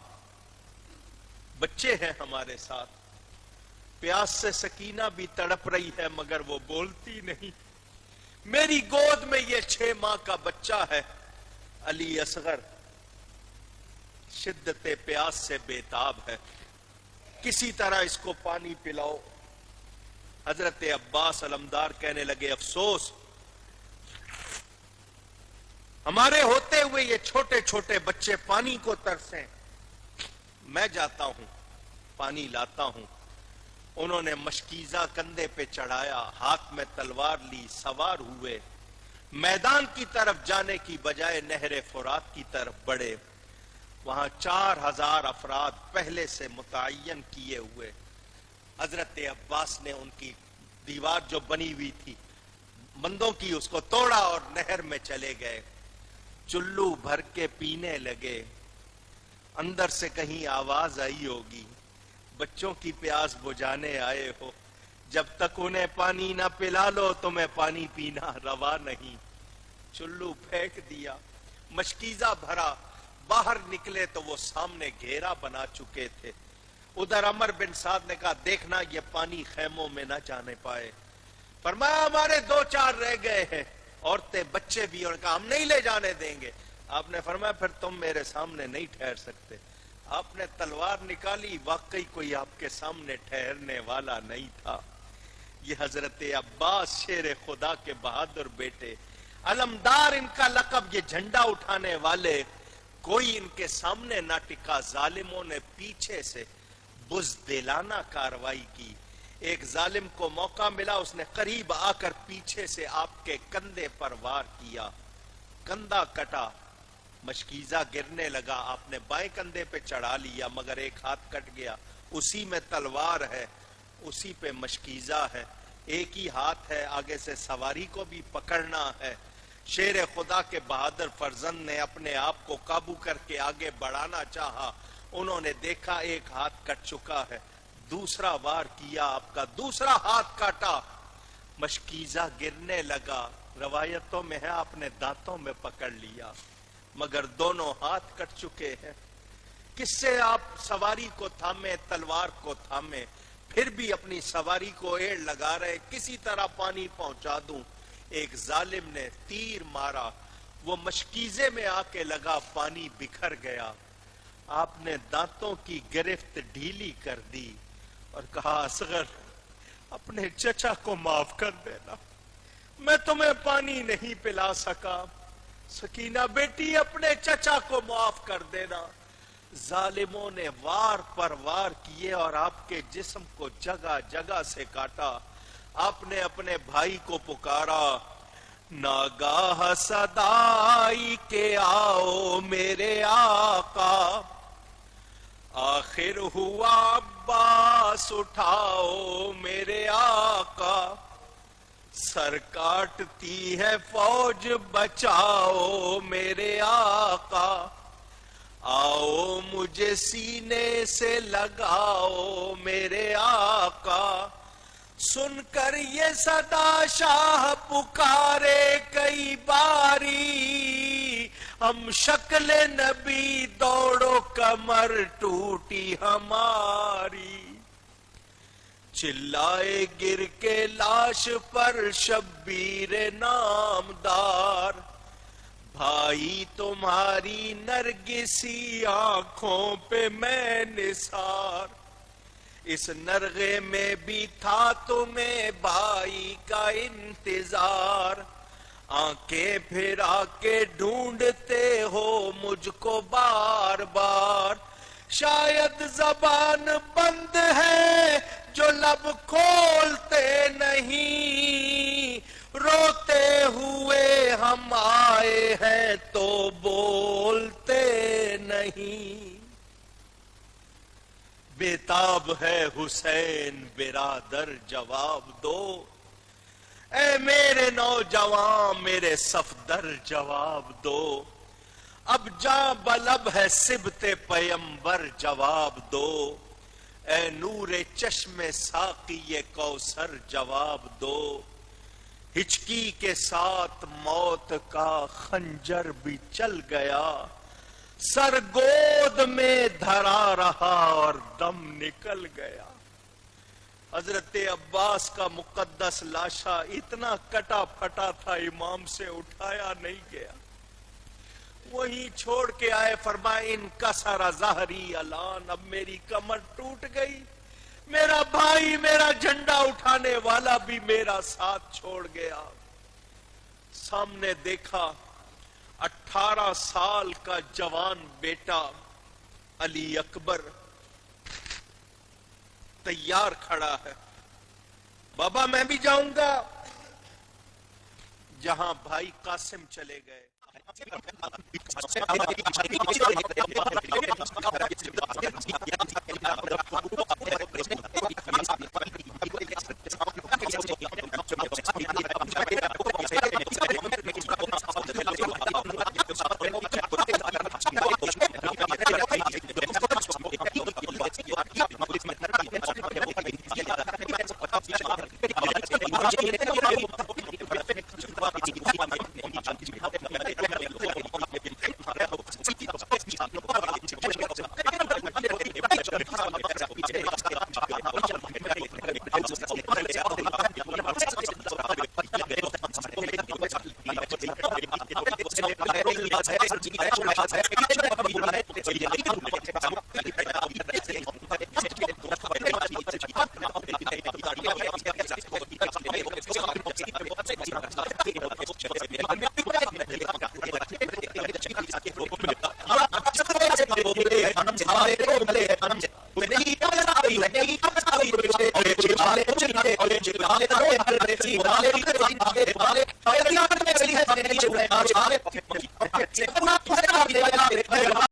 بچے ہیں ہمارے ساتھ، پیاس سے سکینہ بھی تڑپ رہی ہے مگر وہ بولتی نہیں، میری گود میں یہ 6 ماہ کا بچہ ہے علی اصغر، شدت پیاس سے بےتاب ہے، کسی طرح اس کو پانی پلاؤ۔ حضرت عباس علمدار کہنے لگے افسوس، ہمارے ہوتے ہوئے یہ چھوٹے چھوٹے بچے پانی کو ترسیں، میں جاتا ہوں پانی لاتا ہوں۔ انہوں نے مشکیزہ کندھے پہ چڑھایا، ہاتھ میں تلوار لی، سوار ہوئے، میدان کی طرف جانے کی بجائے نہر فرات کی طرف بڑھے۔ وہاں 4000 افراد پہلے سے متعین کیے ہوئے۔ حضرت عباس نے ان کی دیوار جو بنی ہوئی تھی بندوں کی اس کو توڑا اور نہر میں چلے گئے، چلو بھر کے پینے لگے۔ اندر سے کہیں آواز آئی ہوگی بچوں کی پیاس بجھانے آئے ہو، جب تک انہیں پانی نہ پلا لو تمہیں پانی پینا روا نہیں۔ چلو پھینک دیا، مشکیزہ بھرا، باہر نکلے تو وہ سامنے گھیرا بنا چکے تھے۔ ادھر عمر بن سعد نے کہا دیکھنا یہ پانی خیموں میں نہ جانے پائے۔ فرمایا ہمارے 2-4 رہ گئے ہیں، عورتیں بچے بھی، اور کہا ہم نہیں لے جانے دیں گے۔ آپ نے فرمایا پھر تم میرے سامنے نہیں ٹھہر سکتے۔ آپ نے تلوار نکالی، واقعی کوئی آپ کے سامنے ٹھہرنے والا نہیں تھا۔ یہ حضرت عباس شیر خدا کے بہادر بیٹے، علمدار ان کا لقب، یہ جھنڈا اٹھانے والے، کوئی ان کے سامنے نہ ٹکا۔ ظالموں نے پیچھے سے بزدلانہ کاروائی کی۔ ایک ظالم کو موقع ملا، اس نے قریب آ کر پیچھے سے آپ کے کندھے پر وار کیا، کندھا کٹا، مشکیزہ گرنے لگا۔ آپ نے بائیں کندھے پہ چڑھا لیا مگر ایک ہاتھ کٹ گیا، اسی میں تلوار ہے، اسی پہ مشکیزہ ہے، ایک ہی ہاتھ ہے، آگے سے سواری کو بھی پکڑنا ہے۔ شیر خدا کے بہادر فرزند نے اپنے آپ کو قابو کر کے آگے بڑھانا چاہا، انہوں نے دیکھا ایک ہاتھ کٹ چکا ہے، دوسرا وار کیا، آپ کا دوسرا ہاتھ کاٹا، مشکیزہ گرنے لگا۔ روایتوں میں ہے آپ نے دانتوں میں پکڑ لیا مگر دونوں ہاتھ کٹ چکے ہیں۔ کس سے آپ سواری کو تھامے، تلوار کو تھامے، پھر بھی اپنی سواری کو ایڑ لگا رہے کسی طرح پانی پہنچا دوں۔ ایک ظالم نے تیر مارا، وہ مشکیزے میں آ کے لگا، پانی بکھر گیا۔ آپ نے دانتوں کی گرفت ڈھیلی کر دی اور کہا اصغر اپنے چچا کو معاف کر دینا، میں تمہیں پانی نہیں پلا سکا۔ سکینہ بیٹی اپنے چچا کو معاف کر دینا۔ ظالموں نے وار پر وار کیے اور آپ کے جسم کو جگہ جگہ سے کاٹا۔ آپ نے اپنے بھائی کو پکارا، ناگاہ صدائی کہ آؤ میرے آقا، آخر ہوا عباس اٹھاؤ میرے آقا، سر کاٹتی ہے فوج بچاؤ میرے آقا، آؤ مجھے سینے سے لگاؤ میرے آقا۔ سن کر یہ صدا شاہ پکارے کئی باری، ہم شکل نبی دوڑو کمر ٹوٹی ہماری، چلائے گر کے لاش پر شبیر نامدار، بھائی تمہاری نرگسی آنکھوں پہ میں نثار، اس نرغے میں بھی تھا تمہیں بھائی کا انتظار، آنکھیں پھرا کے ڈھونڈتے ہو مجھ کو بار بار، شاید زبان بند ہے جو لب کھولتے نہیں، روتے ہوئے ہم آئے ہیں تو بولتے نہیں، بےتاب ہے حسین برادر جواب دو، اے میرے نوجوان میرے صفدر جواب دو، اب جاں بلب ہے سبت پیمبر جواب دو، اے نور چشم ساقی کوثر جواب دو، ہچکی کے ساتھ موت کا خنجر بھی چل گیا، سر گود میں دھرا رہا اور دم نکل گیا. حضرت عباس کا مقدس لاشا اتنا کٹا پھٹا تھا امام سے اٹھایا نہیں گیا. وہیں چھوڑ کے آئے, فرمائے ان کا سارا ظاہری الان, اب میری کمر ٹوٹ گئی, میرا بھائی میرا جھنڈا اٹھانے والا بھی میرا ساتھ چھوڑ گیا. سامنے دیکھا 18 سال کا جوان بیٹا علی اکبر تیار کھڑا ہے, بابا میں بھی جاؤں گا. جہاں بھائی قاسم چلے گئے